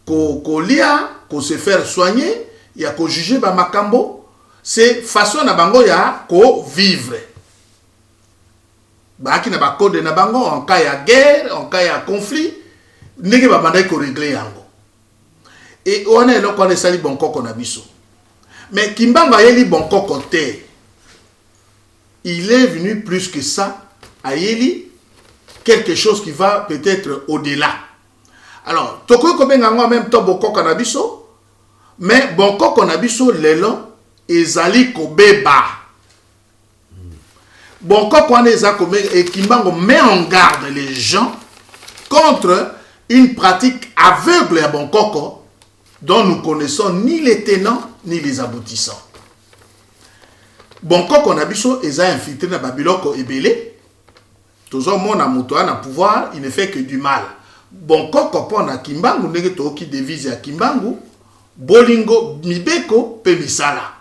ko lia, ko se faire soigner, ya ko juger ba makambo, c'est façon na bango ya ko vivre. Baki na ba code na bango en cas ya guerre, en cas ya conflit, ndenge ba bandaki ko régler yango. Et on est là qu'on est sali bon koko na biso. Mais Kimbanga yeli bon koko te. Il est venu plus que ça à yeli quelque chose qui va peut-être au-delà. Alors, toko ko benga en même temps bon koko na biso, mais bon koko na biso lelo ezali ko beba. Bon koko na ezako et Kimbango met en garde les gens contre une pratique aveugle à bon koko dont nous connaissons ni les tenants ni les aboutissants. Bon, quand on a biso, ils ont infiltré dans Babiloko et Belé. Toujours mon amoutoua na pouvoir, il ne fait que du mal. Bon, quand on a Kimbangu, on qui devise à Kimbangu, Bolingo, Mibeko, Pemisala.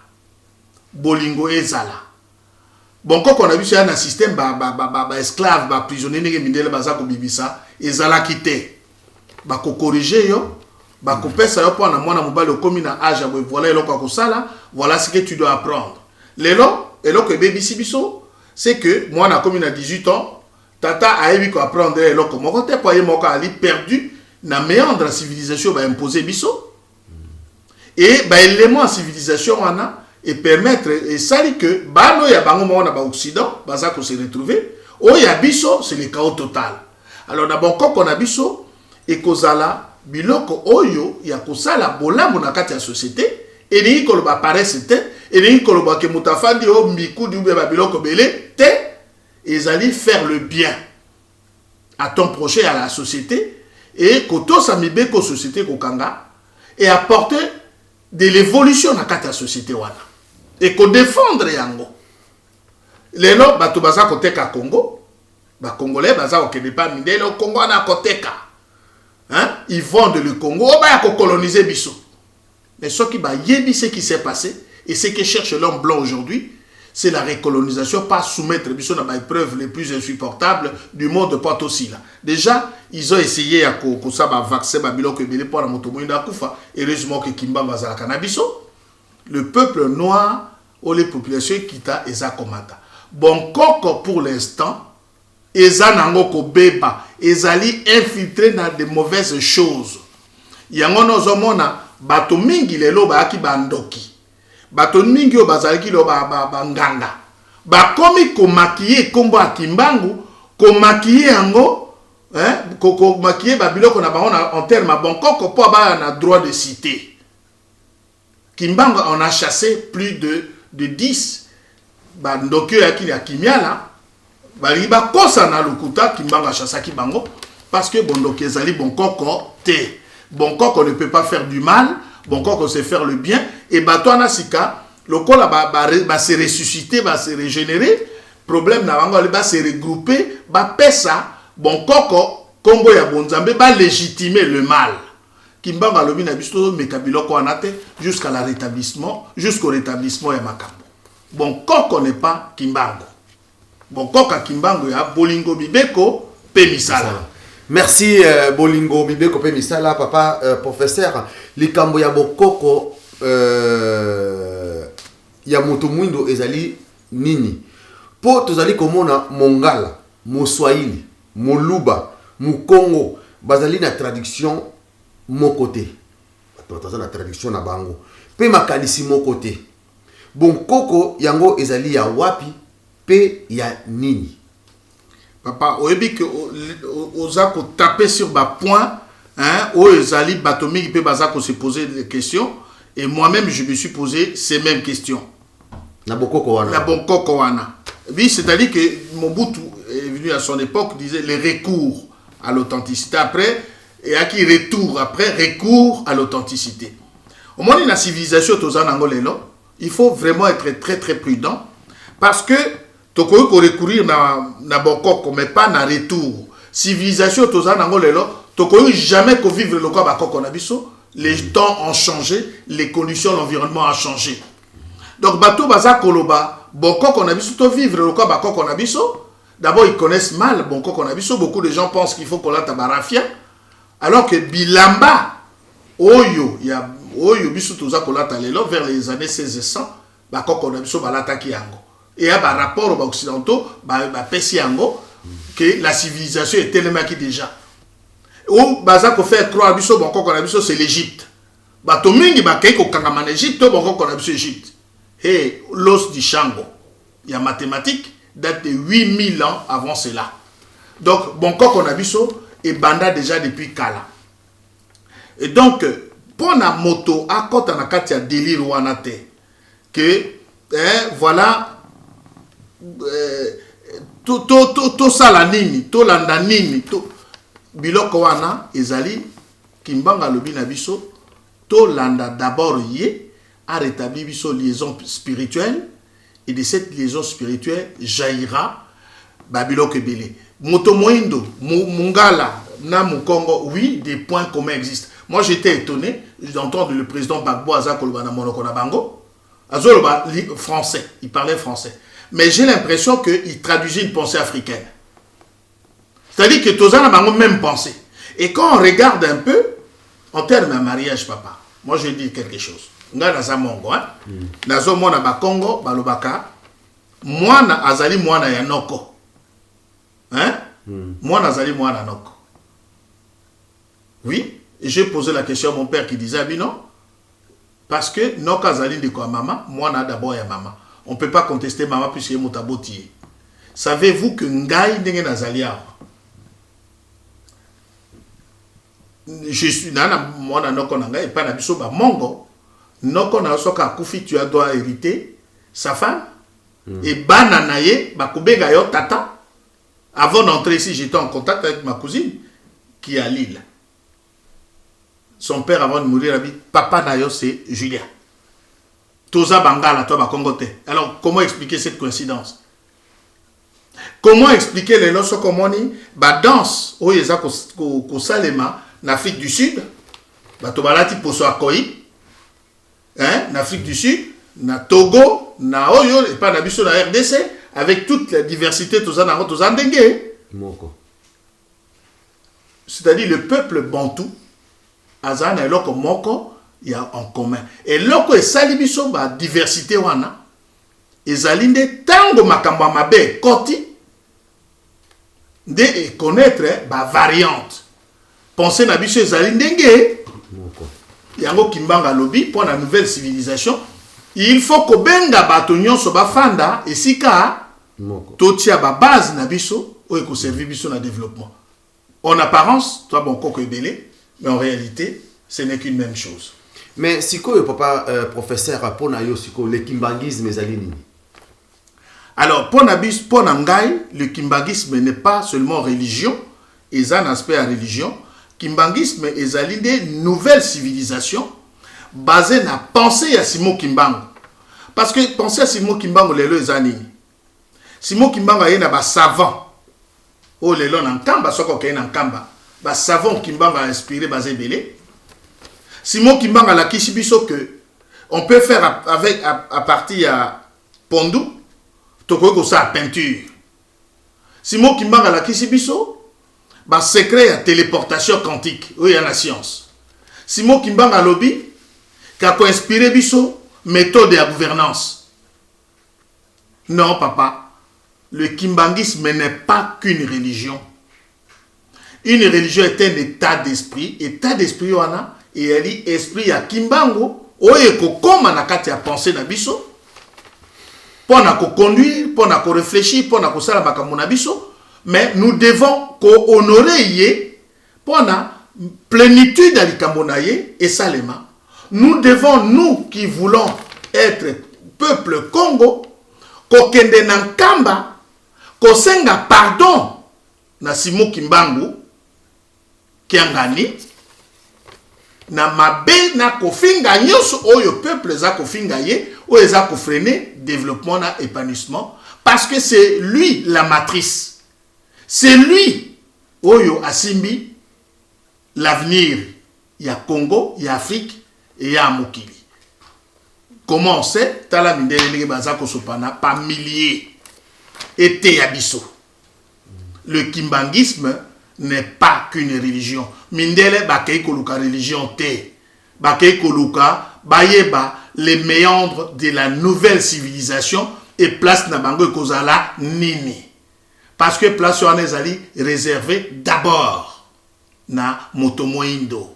Bolingo et Zala. Bon, quand on a biso, il y a un système, esclave, prisonnier, Mindele, Bazako, Bibisa, et Zala quitté. Bako corriger yo. Voilà ce que tu dois apprendre. C'est que moi, on a 18 ans, Tata a eu à apprendre perdu na méandre la civilisation imposé biso. Et l'élément de civilisation et permettre et ça dit que bano ya bango na ba occident baza ko se retrouver o ya biso c'est le chaos total. Alors d'abord quand on a biso et kozala biloko oyo ya kosala bolambo na kati ya société et ni ko ba paresse te et ni ko ba ke mutafandi o mikudi ou ba biloko belé te ezali faire le bien à ton prochain à la société et koto sa mibeko société kokanga et apporter de l'évolution na kati ya société wana et ko défendre yango lelo bato baza koteka Congo ba congolais baza okende pa mindele o Congo na koteka. Hein? Ils vendent le Congo, on va coloniser Bissau. Mais ce qui s'est passé, et ce que cherche l'homme blanc aujourd'hui, c'est la récolonisation, pas soumettre Bissau dans les preuves les plus insupportables du monde pas aussi là. Déjà, ils ont essayé à ça vaccin Babylone pour la motomoïna Koufa, heureusement que Kimba Mazala Canabiso, le peuple noir ou les populations qui t'a Ezakomata. Bon, coco pour l'instant, Ezanango ko beba, ezali infiltré dans de mauvaises choses. Yango nozomona bato mingi lelo ba aki bandoki. Bato mingi o bazalaki lo ba nganga. Ba komi ko maquiller kombo akimbangu, ko maquiller yango, hein, ko maquiller ba biloko na bango en terme bon koko po ba na droit de cité. Kimbangu on a chassé plus de 10 bandoki yakili akimiala. Baliba kosa na lukuta Kimbanga chasaki bango parce que bondoki ezali bon koko te. Bon koko ne peut pas faire du mal, bon koko sait faire le bien et batwana sika lokola ba se ressusciter, ba se régénérer, problème na bango ba se regrouper, ba pesa bon koko kombo ya bonzambe ba légitimer le mal. Kimbanga lobi na biso mekabiloko anate jusqu'à la rétablissement, jusqu'au rétablissement ya makambo. Bon koko n'est pas Kimbango. Bon, koka Kimbango ya Bolingo Bibeko, Pemisala. Merci Bolingo Bibe Kopé Misala papa professeur likambo ya bokoko ya moto mwindo ezali nini po tozali komona mongala moswahili moluba mukongo bazali na traduction moko te bato na traduction na bango pe makanisi moko te bonkoko yango ezali ya wapi pe ya nini. Papa, oyebi que oza ko taper sur ba point, hein, o ezali batomi qui peut baza ko se poser des questions et moi-même je me suis posé ces mêmes questions. Na bokoko wana. Na bokoko wana. Oui, c'est-à-dire que Mobutu est venu à son époque disait les recours à l'authenticité après et à qui retour après recours à l'authenticité. Au moins la civilisation tozana ngolelo, il faut vraiment être très très prudent parce que toko ko recourir na bokoko mais pas na retour. Civilisation tozana ngolelo, toko jamais ko vivre le quoi bakoko na biso, les temps ont changé, les conditions, l'environnement a changé. Donc bato baza koloba bokoko na biso to vivre le quoi bakoko na biso. D'abord ils connaissent mal bokoko na biso, beaucoup de gens pensent qu'il faut qu'on la tabarafia alors que bilamba oyo ya oyo biso toza kolata lelo vers les années 1600 bakoko na biso balata ki yango. Et à par rapport aux occidentaux, pesi yango que la civilisation est tellement qui déjà. Ou baza ko faire croire biso boko ko na biso c'est l'Égypte. Bato mingi bakay ko kangama na Égypte to boko ko na biso Égypte. Et l'os du Shango. Il y a mathématiques date de 8000 ans avant cela. Donc boko ko na biso et banda déjà depuis kala. Et donc pour na moto à kota na kati ya délire wana te que voilà to sala nini to landa nini to biloko wana ezali kimbanga lobi na biso to landa d'abord ye a rétabli biso liaison spirituelle et de cette liaison spirituelle jaillira babiloko ebele moto moindo mungala na mukongo oui des points communs existent. Moi j'étais étonné d'entendre le président Gbagbo aza koloba na monoko na bango azoloba français, il parlait français. Mais j'ai l'impression qu'il traduisait une pensée africaine. C'est-à-dire que tous a la même pensée. Et quand on regarde un peu, en termes de mariage, papa, moi je dis quelque chose. Nga naza mongo, hein? Nazo mona ba Congo, ba lobaka, mwana azali mwana ya noko. Hein? Mwana azali mwana noko. Oui, et j'ai posé la question à mon père qui disait, ah, non, parce que noko azali de quoi maman, mwana d'abord ya maman. On ne peut pas contester maman puisqu'il est motaboti. Savez-vous que Ngaï n'est pas Zalia? Je suis nana mwana noko nanga et pas na biso ba mongo. Noko na soka kufi tu dois hériter sa femme et bananaye ba kubega yo tata. Avant d'entrer ici, j'étais en contact avec ma cousine qui est à Lille. Son père avant de mourir a dit papa nayo c'est Julien. Toza Bangala, toi, Kongote. Alors, comment expliquer cette coïncidence? Comment expliquer les lois comme ni ba danse où ils ont salema en Afrique du Sud, ba tobalati poso akoi, hein, en Afrique du Sud, na Togo, na Oyo et pas na biso na RDC avec toute la diversité toza na toza ndenge. C'est-à-dire le peuple bantou azana eloko moko il y a en commun. Et loko e salibiso ba diversité wana ezalinde tango makambo mabe koti de connaître ba variante. Penser na biso ezalinde nge yango kimbanga lobi pour la nouvelle civilisation, il faut ko benga bato nyonso ba fanda esika totia ba base na biso o ko servir biso na développement. En apparence, toi bon koko ebele, mais en réalité, ce n'est qu'une même chose. Mais si quoi papa professeur pona yo siko le kimbangisme ezali nini? Alors pona ngai le kimbangisme n'est pas seulement religion, il a un aspect à religion. Kimbangisme ezali des nouvelles civilisations basées na pensée ya Simon Kimbangu. Parce que penser à Simon Kimbangu lelo ezani. Simon Kimbangu ayena ba savant. Oh lelo na nkamba soko ke na nkamba. Ba savant Kimbangu a inspiré basé belé. Simon Kimbangu la kishibiso que on peut faire avec à partir à Pondou, toko ko sa peinture. Simon Kimbangu la kishibiso ba secret ya téléportation quantique oyo ya la science. Simon Kimbanga lobby ka ko inspiré biso méthode de gouvernance. Non papa, le kimbangisme n'est pas qu'une religion. Une religion est un état d'esprit wana et elle dit esprit ya kimbango oyo ko koma na kati ya pensée na biso. Pour na ko conduire, pour na ko réfléchir, pour na ko sala makambo na biso, mais nous devons ko honorer yé pour na plénitude à likambo na yé et salema. Nous devons, nous qui voulons être peuple Congo, ko kende na nkamba, ko senga pardon na Simon Kimbangu kiangani na mabe na kofinga nyonso oyo peuple za kofinga ye oyo za ko freiner développement na épanouissement parce que c'est lui la matrice, c'est lui oyo asimbi l'avenir ya Congo, ya Afrique et ya mokili. Comment on sait tala mindele ndenge baza ko sopana par milliers été ya biso. Le kimbangisme n'est pas qu'une religion. Mindele bakei koluka religion te. Bakei koluka bayeba les méandres de la nouvelle civilisation et place na bango ekozala nini. Parce que place wana ezali réservée d'abord na motomo indo.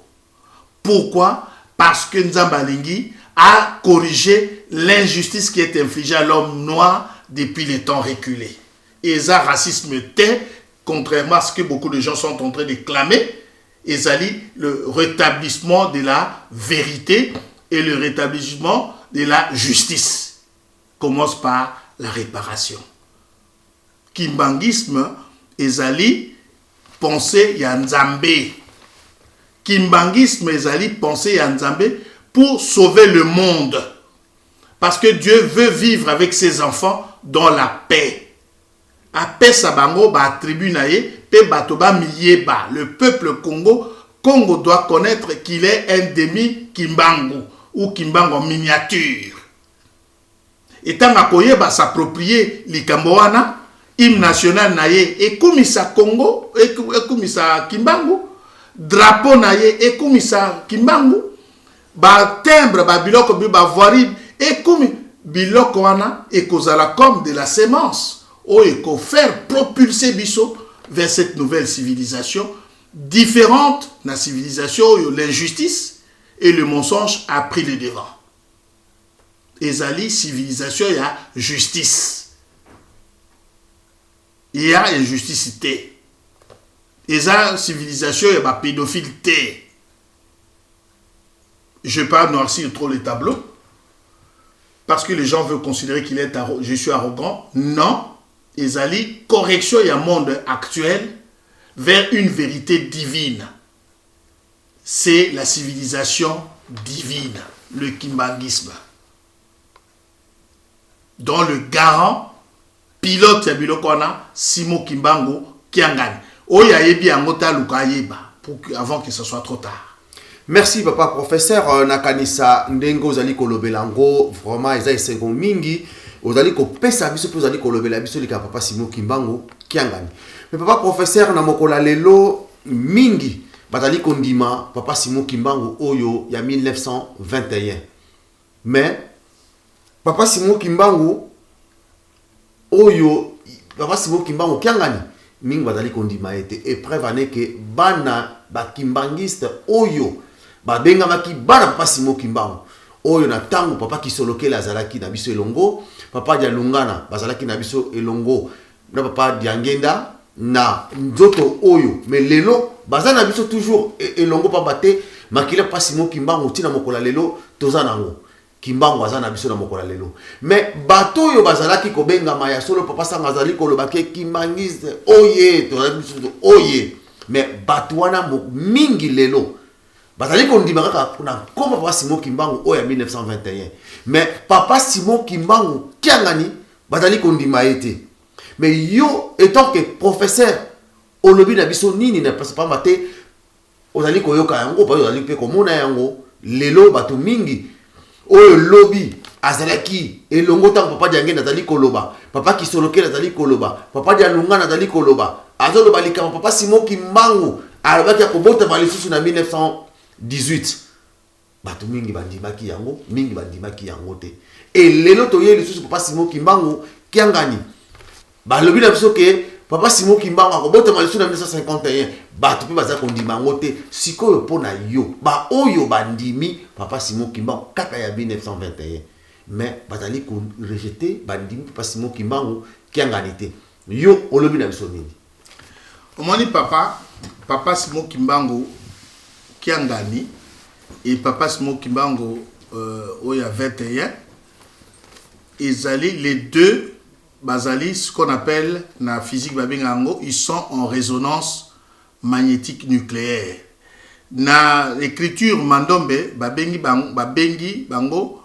Pourquoi? Parce que Nzambalingi a corrigé l'injustice qui est infligée à l'homme noir depuis les temps reculés. Et ça, racisme tel, contrairement à ce que beaucoup de gens sont en train de clamer, et ça dit le rétablissement de la vérité et le rétablissement de la justice. Commence par la réparation. Kimbangisme, ezali, pensée ya Nzambe. Kimbangisme, ezali, pensée ya Nzambe pour sauver le monde. Parce que Dieu veut vivre avec ses enfants dans la paix. A paix sabango ba attribue naye pe batoba miyeba. Le peuple Congo doit connaître qu'il est un demi Kimbangu ou Kimbangu en miniature. Et tant akoyeba s'approprier likambo wana, hymne national naye ekumisa Congo, ekumisa Kimbangu, drapeau naye ekumisa Kimbangu, ba timbre ba biloko ba voiri ekumi biloko wana ekozala comme de la sémence. Ou il faut faire propulser Bisso vers cette nouvelle civilisation différente de la civilisation où l'injustice et le mensonge a pris le devant. Et zali civilisation il y a justice. Il y a injustice. Et ça civilisation il y a pédophile. Je ne vais pas noircir trop les tableaux parce que les gens veulent considérer qu'il est je suis arrogant. Non. Ezali correction y a monde actuel vers une vérité divine. C'est la civilisation divine, le kimbangisme. Dont le garant, pilote ya bilokona, Simon Kimbangu Kiangani. Oya yebi angota luka yeba avant que ce soit trop tard. Merci papa professeur Nakanisa Ndengo Zali Kolobelango, vraiment eza esego mingi. Ozali ko pesa biso po ozali ko lobela biso lika papa Simon Kimbangu Kiangani. Mais papa professeur na mokola lelo mingi batali kondima papa Simon Kimbangu oyo ya 1921. Mais papa Simon Kimbangu oyo papa Simon Kimbangu Kiangani mingi batali kondima ete épreuve ane ke bana ba kimbangiste oyo ba benga maki bana papa Simon Kimbangu oyo na tango papa Kisoloke la zalaki na biso elongo papa dia Lungana bazalaki na biso elongo na papa Diangenda na nzoto oyo mais lelo bazana biso toujours elongo pa baté makila papa Simon Kimbangu tina mokola lelo tozanango Kimbangu azana biso na mokola lelo mais bato oyo bazalaki ko benga maya solo papa sanga zali ko lobake kimbangiste oye tozali biso oye mais bato wana mingi lelo bazali kondima kaka na koma papa Simon Kimbangu oya 1921 mais papa Simon Kimbangu Kiangani bazali kondima ete mais yo étant que professeur olobi na biso nini na pas maté ozali koyoka yango pa ozali pe komona yango lelo bato mingi oyo lobby azalaki elongo tango papa Diangenda azali koloba papa Kisoloke azali koloba papa Dialunga azali koloba Azo le balika papa Simon Kimbangu alobaki akobota balisusu na 1918. Bato mingi bandimaki yango, mingi bandimaki yango te. Et lelo toye lisusu papa Simon Kimbangu kiangani. Balobi na biso ke papa Simon Kimbangu akobota balisusu na 1951. Bato pe baza kondima yango te. Sikoyo pona yo, ba oyo bandimi papa Simon Kimbangu kaka ya 1921. Mais batali ko rejeter bandimi papa Simon Kimbangu kiangani te. Yo olobi na biso nini? Omoni papa Simon Kimbangu kiangani et papa Simon Kimbangu il y a 21, les deux bazali, ce qu'on appelle na physique babingango, ils sont en résonance magnétique nucléaire. Na l'écriture mandombe babengi bango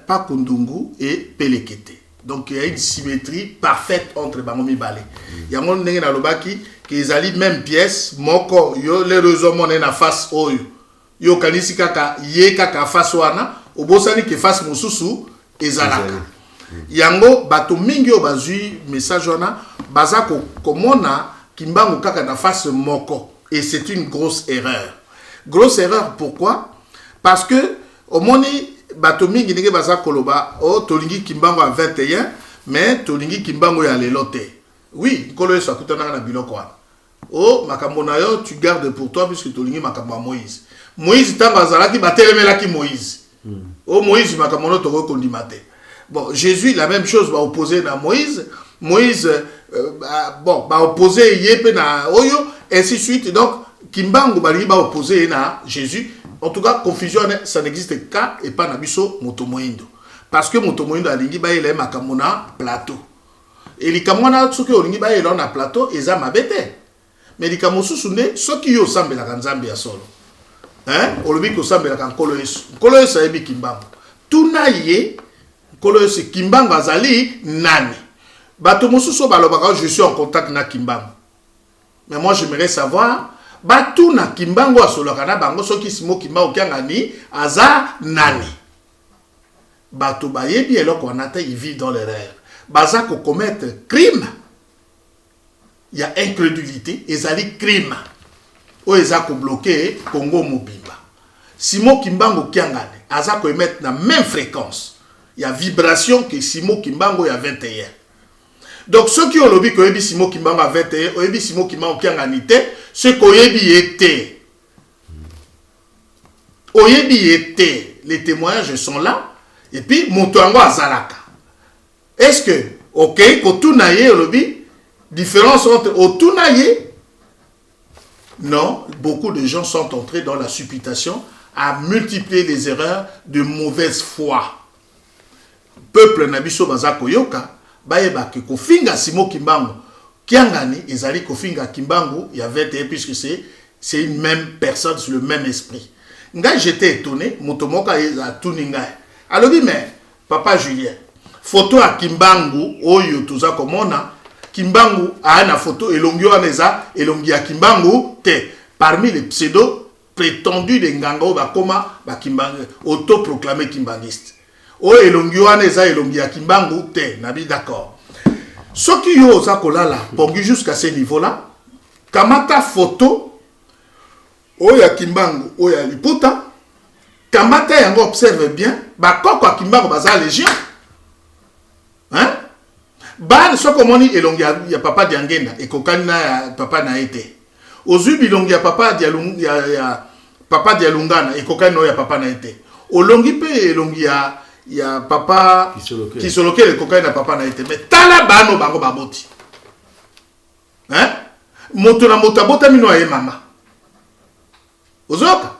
Pakundungu et Pelekete. Donc il y a une symétrie parfaite entre bango mibale. Il y a mon ndenge na lobaki qu'ils allaient même pièce moko yo les réseaux mon na face oyo. Yo kanisi kaka ye kaka face wana obosani ke face mususu ezalaka. Yango bato mingi yo bazui message wana bazako komona Kimbangu kaka na face moko et c'est une grosse erreur. Grosse erreur pourquoi? Parce que au moni bato mingi ndenge baza koloba o tolingi Kimbangu à 21 mais tolingi Kimbangu ya lelote. Oui, kolo eso akutana na biloko wana. Oh makambo na yo tu gardes pour toi puisque tolingi makambo Moïse. Moïse tango azalaki batelemelaki Moïse. Oh Moïse makambo no toko kondimate. Bon, Jésus la même chose va opposer na Moïse. Moïse va opposer yepe na oyo ainsi de suite. Donc Kimbangu bali va opposer na Jésus. En tout cas, confusion, ça n'existe qu'à et pas nabiso motomoindo. Parce que motomoindo a lingi ba ele makamona plateau. Et les kamona tsuki olingi ba ele na plateau eza mabete. Mais les kamosusu ne soki yo sambe la kanzambe ya solo. Hein? Olobi ko sambe la kankolo yesu. Kolo yesu ebi Kimbangu. Tuna ye kolo yesu Kimbangu azali nani. Bato mosusu balobaka je suis en contact na Kimbangu. Mais moi j'aimerais savoir batuna Kimbangu asolaka na bango soki Simon Kimbangu kiangani aza nani. Bato bayebi eloko wanata ils vivent dans l'erreur. Baza ko commettre crime. Il y a incrédulité, ezali crime. O eza ko bloquer Congo Mobimba. Simon Kimbangu kiangani aza ko émettre na même fréquence. Il y a vibration que Simon Kimbangu ya 21. Donc ceux qui ont lobby que Oyebi Simon Kimbangu a 21, Oyebi Simon Kimbangu kianganite, ce qu'Oyebi était. Oyebi était. Les témoignages sont là. Et puis Motoango Azalaka. Est-ce que, ok, Kotunaye lobby, différence entre Otunaye? Non, beaucoup de gens sont entrés dans la supputation à multiplier les erreurs de mauvaise foi. Peuple Nabiso Bazako Yoka. Bayeba ke kofinga Simon Kimbangu kiangani ezali kofinga Kimbangu il y avait puisque c'est une même personne sur le même esprit. Nga j'étais étonné motomoka eza tuninga. Alors oui mais papa Julien photo à Kimbangu oyo tuza komona Kimbangu a na photo elongi wana eza elongi ya Kimbangu te parmi les pseudo prétendus de nganga ba koma ba Kimbangu autoproclamé kimbangiste. O elongi wana eza elongi ya Kimbangu te nabi d'accord. Soki yo oza kolala pongi jusqu'à ce niveau là kamata photo o ya Kimbangu o ya liputa kamata yango observe bien ba koko ya Kimbangu baza légion. Hein? Ba soko moni elongi ya papa Diangenda ekokani na ya papa na ete. Ozu bilongi ya papa ya papa Dialungana ekokani no ya papa na ete. Olongi pe elongi ya papa qui se loquait le cocaïne à papa na été mais talabano bango baboti hein moto na moto abota mino aye mama ozoka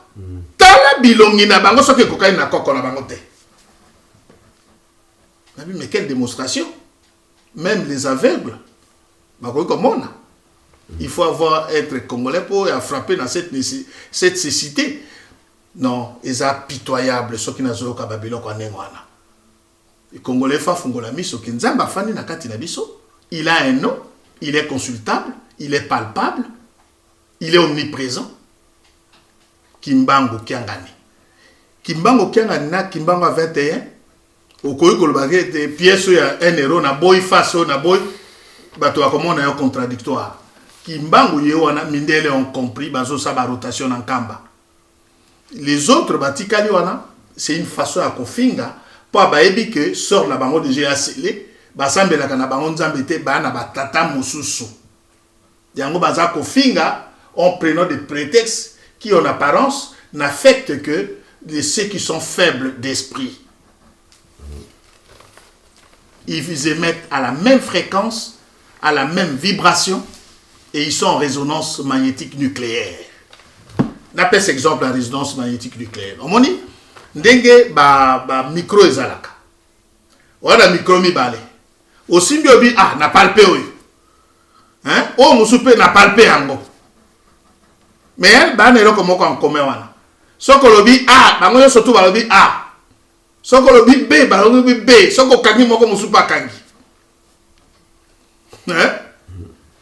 talabilongi na bango soki cocaïne na koko na bango te mais quelle démonstration même les aveugles bako komona il faut être congolais pour frapper dans cette cécité. Non, ils sont pitoyables ceux qui n'ont pas babilo kwa nengwana. Les Congolais fa fungola miso kinzamba fani na kati na biso. Il a un nom, il est consultable, il est palpable, il est omniprésent. Kimbangu kiangani. Kimbangu kiangani na Kimbangu 21. Okoyi kolobage de pièce ya 1 euro na boy face na boy bato akomona yo contradictoire. Kimbangu ye wana mindele ont compris bazo sa ba rotation en kamba. Les autres batikali wana c'est une façon à kofinga pour baebi que sort la bango déjà asselé basambela kana bango nzambe te bana batata mosusu. Yango baza kofinga en prenant des prétextes qui en apparence n'affectent que ceux qui sont faibles d'esprit. Ils émettent à la même fréquence, à la même vibration, et ils sont en résonance magnétique nucléaire. On appelle cet exemple la résonance magnétique nucléaire. On dit, ndenge ba micro ezalaka. Wala micro mi bale. Aussi biobi ah na palpé oyo. Hein? O musupe na palpé yango. Mais ba nelo komoko en commun wana. Soko lobi ah bango yo surtout ba lobi ah. Soko lobi B ba lobi B. Soko kangi moko musupa kangi. Hein?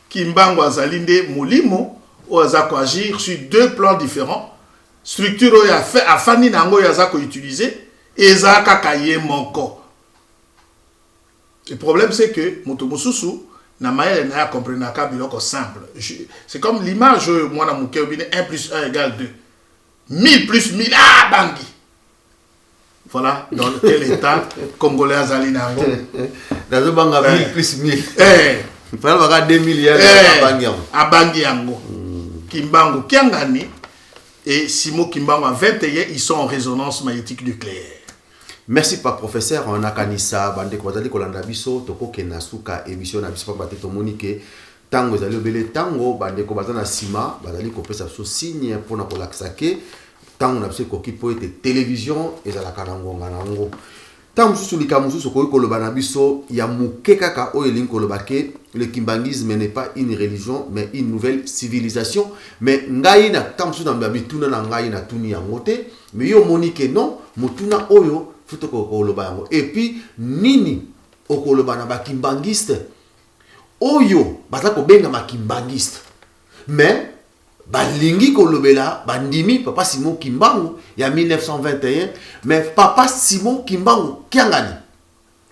Kimbangu azalinde molimo ou azako agir sur deux plans différents. Structure ou a fait afani nango yazako utiliser et ezaka kaye moko. Le problème c'est que moto mususu na maye na comprendre ka biloko simple. C'est comme l'image moi na muke obine 1 plus 1 égale 2. 1000 plus 1000 ah bangi. Voilà dans quel état congolais azali nango. Dazo banga 1000 plus 1000. Il faut avoir 2 milliards à Bangiango. Kimbangu Kiangani et Simo Kimbangu à 21, ils sont en résonance magnétique nucléaire. Merci pas professeur, on a kanisa bande ko bazali kolanda biso toko kenasuka émission na biso pa bateto monique tango ezali obele tango bande ko bazana sima bazali ko pesa so signe pour na kolakisa ke tango na biso ko kipo ete télévision ezalaka na ngonga nango. Tant que les Kamoussous ya muke kaka o eling kolobake le kimbangisme n'est pas une religion mais une nouvelle civilisation mais ngai na tant que na bituna na ngai na tuni yangote mais yo monique non mutuna oyo futo ko koloba yango et puis nini okoloba na ba kimbangiste oyo baza ko benga ma kimbangiste mais balingi kolobela bandimi papa Simon Kimbangu ya 1921 mais papa Simon Kimbangu kiangani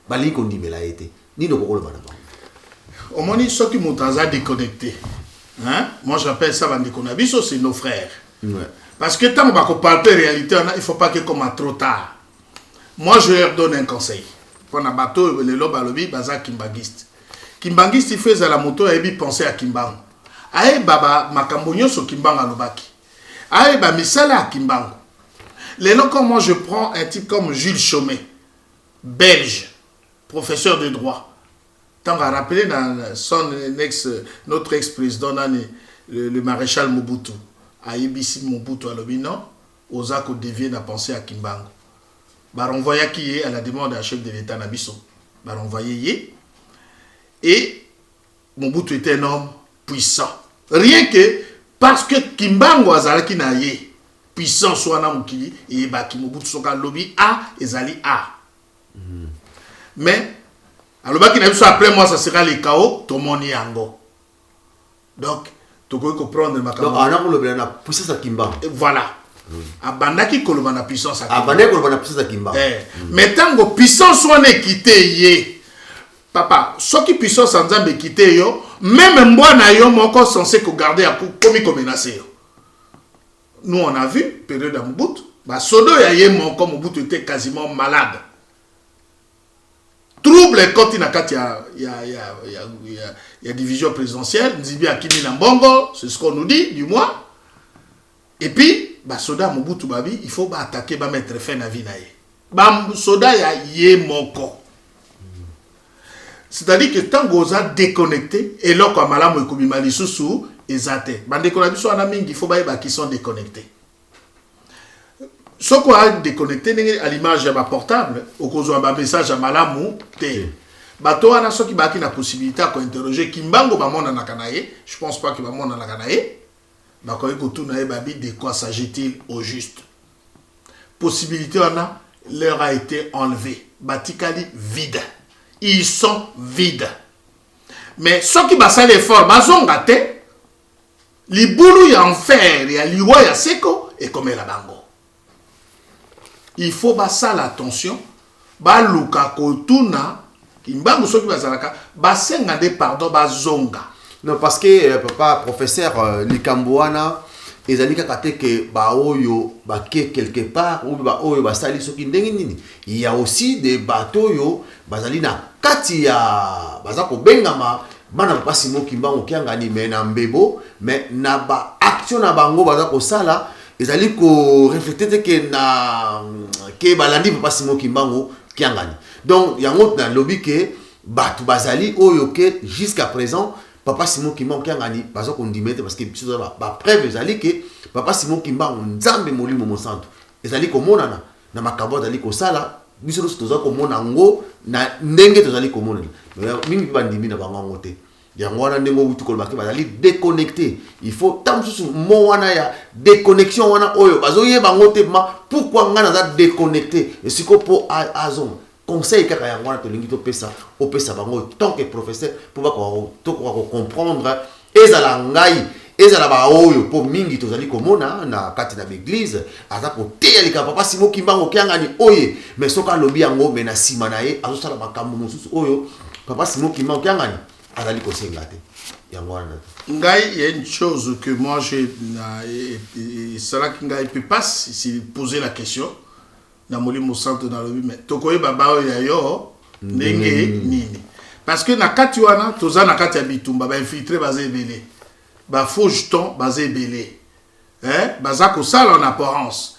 balingi kondimela ete nino kokoloba na bango omoni soki motaza déconnecté hein moi j'appelle ça bandiko na biso c'est nos frères ouais. Parce que tant qu'on parle de réalité il faut pas que comme trop tard moi je leur donne un conseil pour na bateau le loba lobi baza kimbangiste il fait la moto et puis penser à Kimbangu. Aye baba makambo nyonso Kimbangu alobaki. Aye ba misala Kimbangu. Les locaux, moi je prends un type comme Jules Chaumet, belge, professeur de droit. Tant qu'à rappeler notre ex-président le maréchal Mobutu. Aye bisi Mobutu alobi non, Ozako devient à penser à Kimbangu. Ba renvoya qui est à la demande d'un chef de l'État Nabiso. Ba renvoyer yé. Et Mobutu était un homme puissant. Rien que parce que Kimbangu azalaki na ye puissant soit na mukili et ba Mobutu soka lobby A ezali A. Mais alobaki na biso après moi ça sera le chaos tomoni yango. Donc tu peux comprendre ma donc ana kolobela na puissance à Kimbangu. Voilà. Abandaki koloba na puissance à Kimbangu. Abandaki koloba na puissance à Kimbangu. Mais tango puissance soit ne quitté ye. Papa, ce qui puissance en Zambie quitter yo, même moi na yo moko censé ko garder à comme menacé. Nous on a vu période à Mobutu, bah sodo ya ye moko Mobutu était quasiment malade. Trouble quand il y a division présidentielle, Nzibi Akimi Nambongo, c'est ce qu'on nous dit du moins. Et puis bah soda Mobutu babi, il faut bah attaquer bah mettre fin na vie na ye. Bah soda ya ye moko. C'est-à-dire que tant que vous êtes déconnecté, et là, comme Malam et Koumimali Soussou, ils attaquent. Il faut qu'ils sont déconnectés. Ce qu'on a déconnecté, à l'image de ma portable, au cas où un message à Malamou, bateau a ceux qui ont la possibilité d'interroger Kimbangu, je ne pense pas qu'il va m'en aller. De quoi s'agit-il au juste? Possibilité, leur a été enlevée. Batikali vide. Ils sont vides. Mais ceux qui basent l'effort, ils ont gâté. Les boulous y en fer, il y a l'iwa, il y a seko, et comme la bango. Il faut basser l'attention. Baluka kotuna, kimbangu ceux qui basent la ka, bassenga de pardon, bazonga. Non, parce que papa professeur likambo wana ezali kaka te ke baoyo bake quelque part ou baoyo basali soki ndenge nini. Il y a aussi des bateaux yo bazali na kati ya baza ko bengama bana papa Simon Kimbangu kiangani mais na mbebo mais na ba action na bango baza ko sala ezali ko refléter ke na ke balandi papa Simon Kimbangu kiangani. Donc yango na lobby ke batu bazali oyo ke jusqu'à présent papa Simon Kimbangu kiangani baza ko ndimete parce que biso ba preuve ezali ke papa Simon Kimbangu nzambe molimo mosantu ezali ko monana na makambo ezali ko sala biso toza ko mona ngo na ndenge tozali ko mona mingi bandimi na bango te yango wana ndenge wutu ko baki bazali déconnecté. Il faut tant sous mo wana ya déconnexion wana oyo bazoye bango te ma pourquoi ngana za déconnecté et siko po azon conseil kaka yango wana to lingi to pesa o pesa bango tant que professeur pour ba ko comprendre ezala ngai ezala ba oyo po mingi tozali komona na kati na l'église aza ko teyalika papa Simon Kimbangu kiangani oye mais soka lobi yango mais na sima na ye azosala makambo mosusu oyo papa Simon Kimbangu kiangani azali ko senga te yango wana. Ngai, il y a une chose que moi j'ai cela qui ngai peut pas si poser la question na molimo centre dans le mais tokoye baba oyo yo ndenge nini parce que na kati wana toza na kati ya bitumba ba infiltrer baza ebele ba faux jetons baza ebele baza ko sala en apparence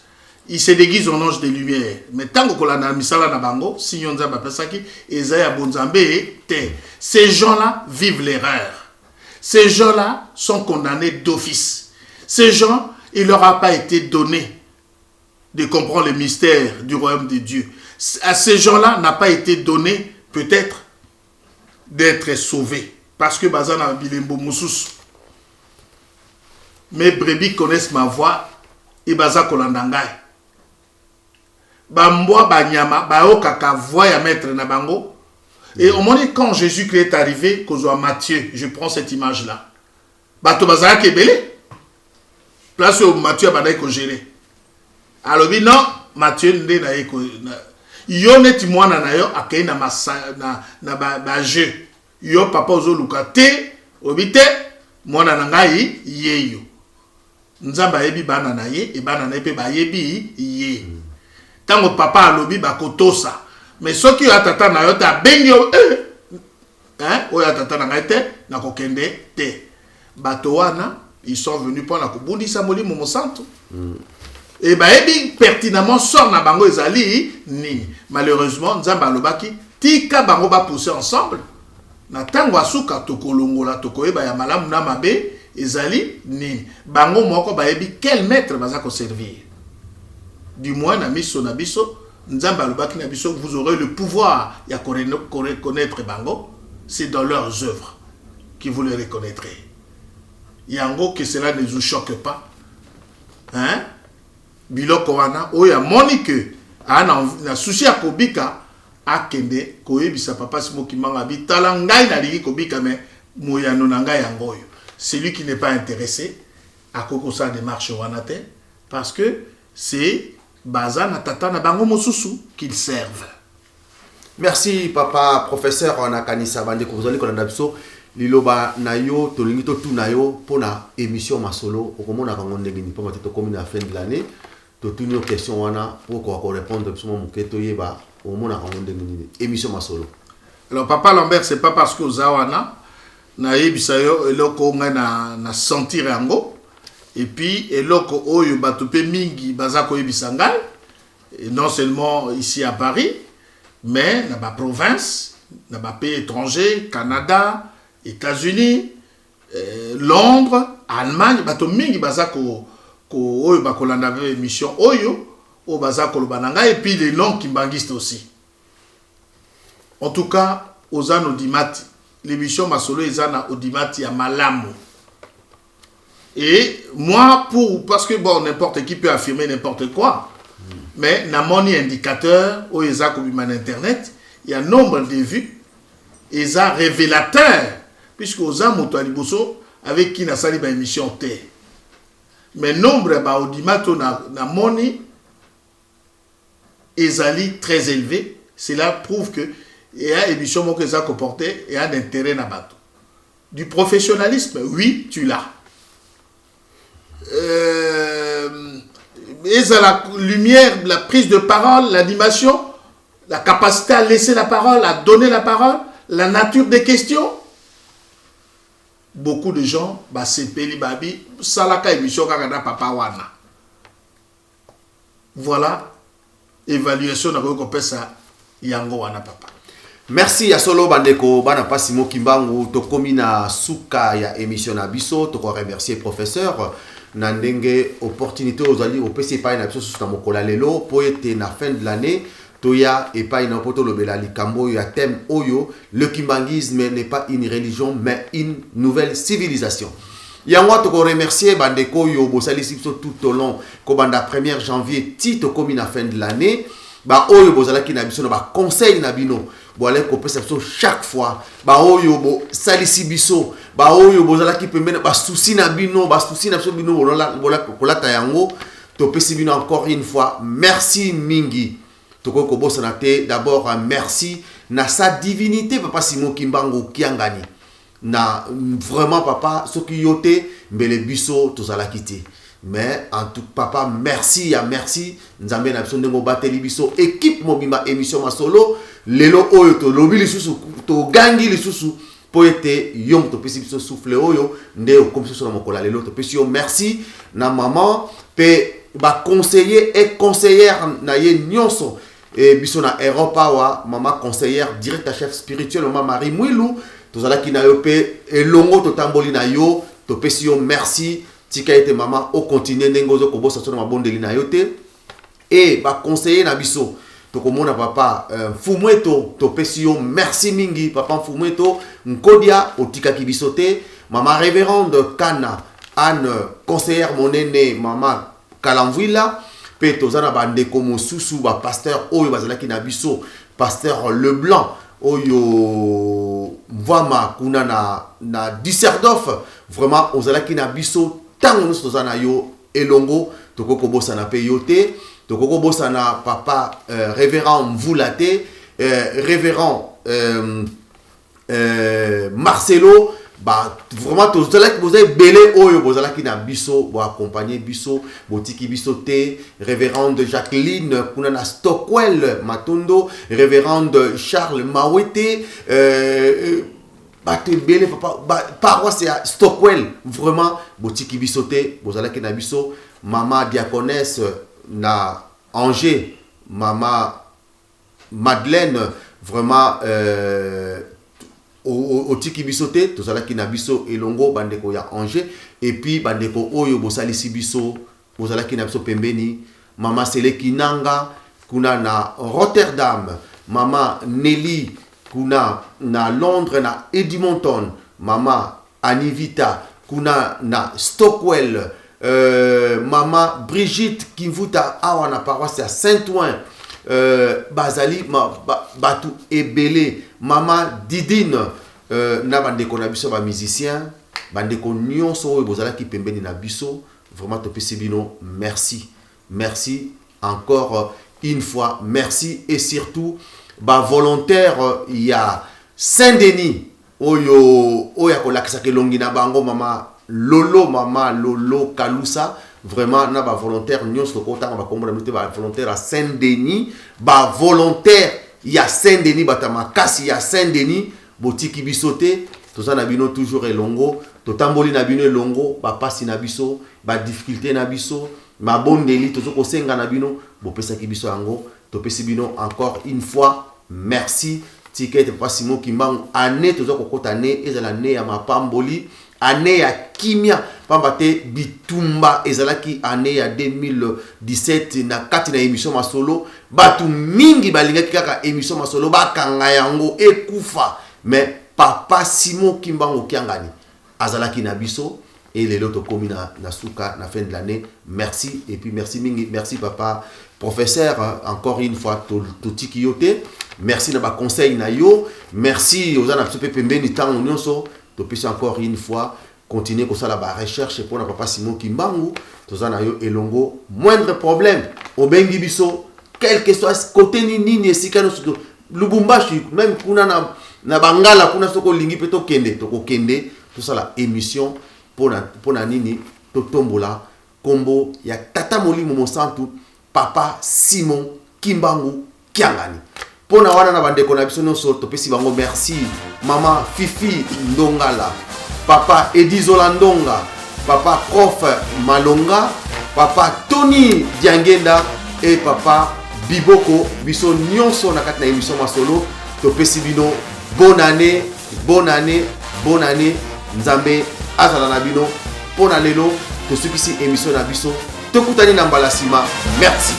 il se déguise en ange de lumière mais tango ko la na misala na bango si nyonza ba pesaki ezaya bonzambe te. Ces gens-là vivent l'erreur. Ces gens-là sont condamnés d'office. Ces gens, il leur a pas été donné de comprendre le mystère du royaume de Dieu. À ces gens-là n'a pas été donné peut-être d'être sauvés parce que bazana bilembo musus. Mes brebis connaissent ma voix et baza kolandangai. Bamboa banyama baokaka voix ya maître na bango. Et au moment quand Jésus-Christ est arrivé, à Matthieu, je prends cette image-là. Bato bazara kebele. Place où Matthieu a badai ko géré. Alors non, Matthieu nde na eko yo neti mwana na yo akei na masa na ba jeu. Yo papa ozo lukate obite mwana na ngai yeyo. Nzamba yebi bana na ye e bana na pe ba yebi ye. Tango papa alobi bakotosa. Mais ceux qui ont attendu na yo ta benyo oyo atata na ngai te na kokende te. Bato wana ils sont venus pour la kobundisa molimo mosantu. Et baebi pertinemment sort na bango ezali nini. Malheureusement nzamba alobaki tika bango ba pousser ensemble. Na tango asuka tokolongola tokoyeba ya malamu na mabe ezali nini. Bango moko baebi quel maître baza ko servir. Du moins na miso na biso nzamba alobaki na biso vous aurez le pouvoir ya connaître bango. C'est dans leurs œuvres que vous les reconnaîtrez. Yango que cela ne vous choque pas. Hein? Biloko wana oya monique na souci ya kobika akende koyebisa papa Simon Kimbangu bitala ngai na liki kobika mais moyano na ngai yango yo. Celui qui n'est pas intéressé à kokosa démarche wana te parce que c'est baza na tata na bango mosusu qu'ils servent. Merci papa professeur Nakanisa bande ko zoli kolanda biso liloba na yo tolingi to tu na yo pona émission masolo okomona kango ndenge ni poma to komi na fin de l'année to tuni aux questions wana pour ko répondre biso mo keto yeba omona kango ndenge ni émission masolo. Alors papa Lambert c'est pas parce que ozawana na yebisa yo eloko nga na sentir yango et puis eloko oyo batope mingi baza ko yebisa ngai non seulement ici à Paris mais dans ma province, dans ma pays étranger, Canada, États-Unis, Londres, Allemagne, bato mingi baza ko oyo bakolanda émission oyo o baza ko bananga et puis les noms kimbangistes aussi. En tout cas, ozana odimati, l'émission masolo ezana odimati ya malamu. Et moi parce que bon n'importe qui peut affirmer n'importe quoi. Mais na moni indicateur au eza kobima na internet il y a nombre de vues eza révélateur puisque oza moto aliboso avec qui na sali ba émission te mais nombre ba audimato na moni ezali très élevé. Cela prouve que il y a émission moko eza comporté et un intérêt na bato du professionnalisme, oui, tu l'as. Et à la lumière, la prise de parole, l'animation, la capacité à laisser la parole, à donner la parole, la nature des questions. Beaucoup de gens, c'est Peli Babi, Salaka émission Kagada Papa Wana. Voilà, évaluation de ça, Yango Wana Papa. Merci ya solo bandeko bana pasimo kimbangu tokomi na suka ya émission na biso to remercier professeur na ndenge opportunité ozali opesi pa na biso susta mokola lelo po ete na fin de l'année toya et pas une poto lobela likambo ya thème oyo le kimbangisme n'est pas une religion mais une nouvelle civilisation. Yango to remercier bandeko yo bosali biso tout au long ko banda 1er janvier ti to komi na fin de l'année ba oyo bozala ki na biso na ba conseil na bino boale ko pesa biso chaque fois ba oyo bo salisi biso ba oyo bozala ki pembena ba souci na bino bola kolata yango to pesi bino encore une fois merci mingi to ko bosana te d'abord merci na sa divinité papa Simon Kimbangu Kiangani na vraiment papa soki yote mbele biso to zala kité. Mais en tout papa merci ya merci nzambe na biso ndengo bateli biso équipe mobimba émission masolo lelo oyo to lobi lisusu to gangi lisusu po ete yom to pesi biso souffle oyo nde o comme ça na mokola lelo to pesi yo merci na maman pe ba conseiller et conseillère na ye nyonso et biso na Europa wa maman conseillère directeur chef spirituel maman Marie Mwilu to zala ki na yo pe elongo to tamboli na yo to pesi yo merci. Tika ete maman au continuer nengozo ko bossa so na bondeli na yote et ba conseiller na biso to komona papa Fumweto to pesio merci mingi papa Fumweto nkodia otika ki bisote maman révérende Kana Anne conseillère monene maman Kalamvila pe tozana bande komo susu ba pasteur oyo bazalaki na biso pasteur Leblanc oyo vraiment kuna na Düsseldorf vraiment ozalaki na biso tango nous tozana yo elongo tokoko bosana pe yote tokoko bosana papa révérend Mvulate révérend Marcelo ba vraiment tozalaki bozay belé oyo bozalaki na biso bo accompagner biso botiki biso te révérende Jacqueline kuna na Stockwell Matondo révérende Charles Mawete Bate belé papa paroisse à Stockwell vraiment botiki bisoté bozalaki na biso maman diaconesse na Angers maman Madeleine vraiment au tiki bisoté tozalaki na biso elongo bandeko ya Angers et puis bandeko oyo bosalisi biso bozalaki na biso pembeni maman Seleki Nanga kuna na Rotterdam maman Nelly kuna na Londres na Edmonton mama Anivita kuna na Stockwell mama Brigitte Kimvuta awa na paroisse à Saint-Ouen bazali batu ebele mama Didine na bandeko na biso ba musicien bandeko nyonso oyo bozala ki pembeni na biso vraiment topesi bino merci encore une fois merci et surtout ba volontaire il y a Saint-Denis oyo kolakisa kelongi na bango mama Lolo Kalusa vraiment na ba volontaire nyonso ko tanga ba kombo na mute ba volontaire à Saint-Denis ba volontaire il y a Saint-Denis batama kasi ya Saint-Denis botiki bisote tozana bino toujours elongo totamboli na bino elongo ba pasi na biso ba difficulté na biso ma bondeli tozoko senga na bino bopesa ki biso yango topesi bino encore une fois merci ticket papa Simon Kimbangu année tozoko kota année ezala année ya mapamboli année ya kimia pambate bitumba ezalaki année ya 2017 na kati na émission masolo batu mingi balingaki kaka émission masolo bakanga yango ekufa mais papa Simon Kimbangu Kiangani azalaki na biso et les loto komi na suka na fin de l'année merci et puis merci mingi merci papa professeur encore une fois totiki yote merci na ba conseil na yo merci aux ana pepe pembeni tango nyonso topesi encore une fois continuer comme ça la recherche pour na papa Simon Kimbangu tozana yo elongo moindre problème au bengi biso quel que soit côté nini esika no Lubumbashi même kuna na Bangala kuna soko lingi peto kende toko kende tout ça la émission pour na nini to tombola kombo ya tata molimo mosantu papa Simon Kimbangu Kiangani. Pour na wana na bandeko na biso nyonso topesi bango merci. Mama Fifi Ndongala, papa Edi Zolandonga, papa Prof Malonga, papa Tony Diangenda et papa Biboko biso nyonso na kati na émission masolo topesi bino bonne année, bonne année, bonne année. Nzambe azala na bino pona lelo to sukisi émission na biso tokutani na mbala sima. Merci.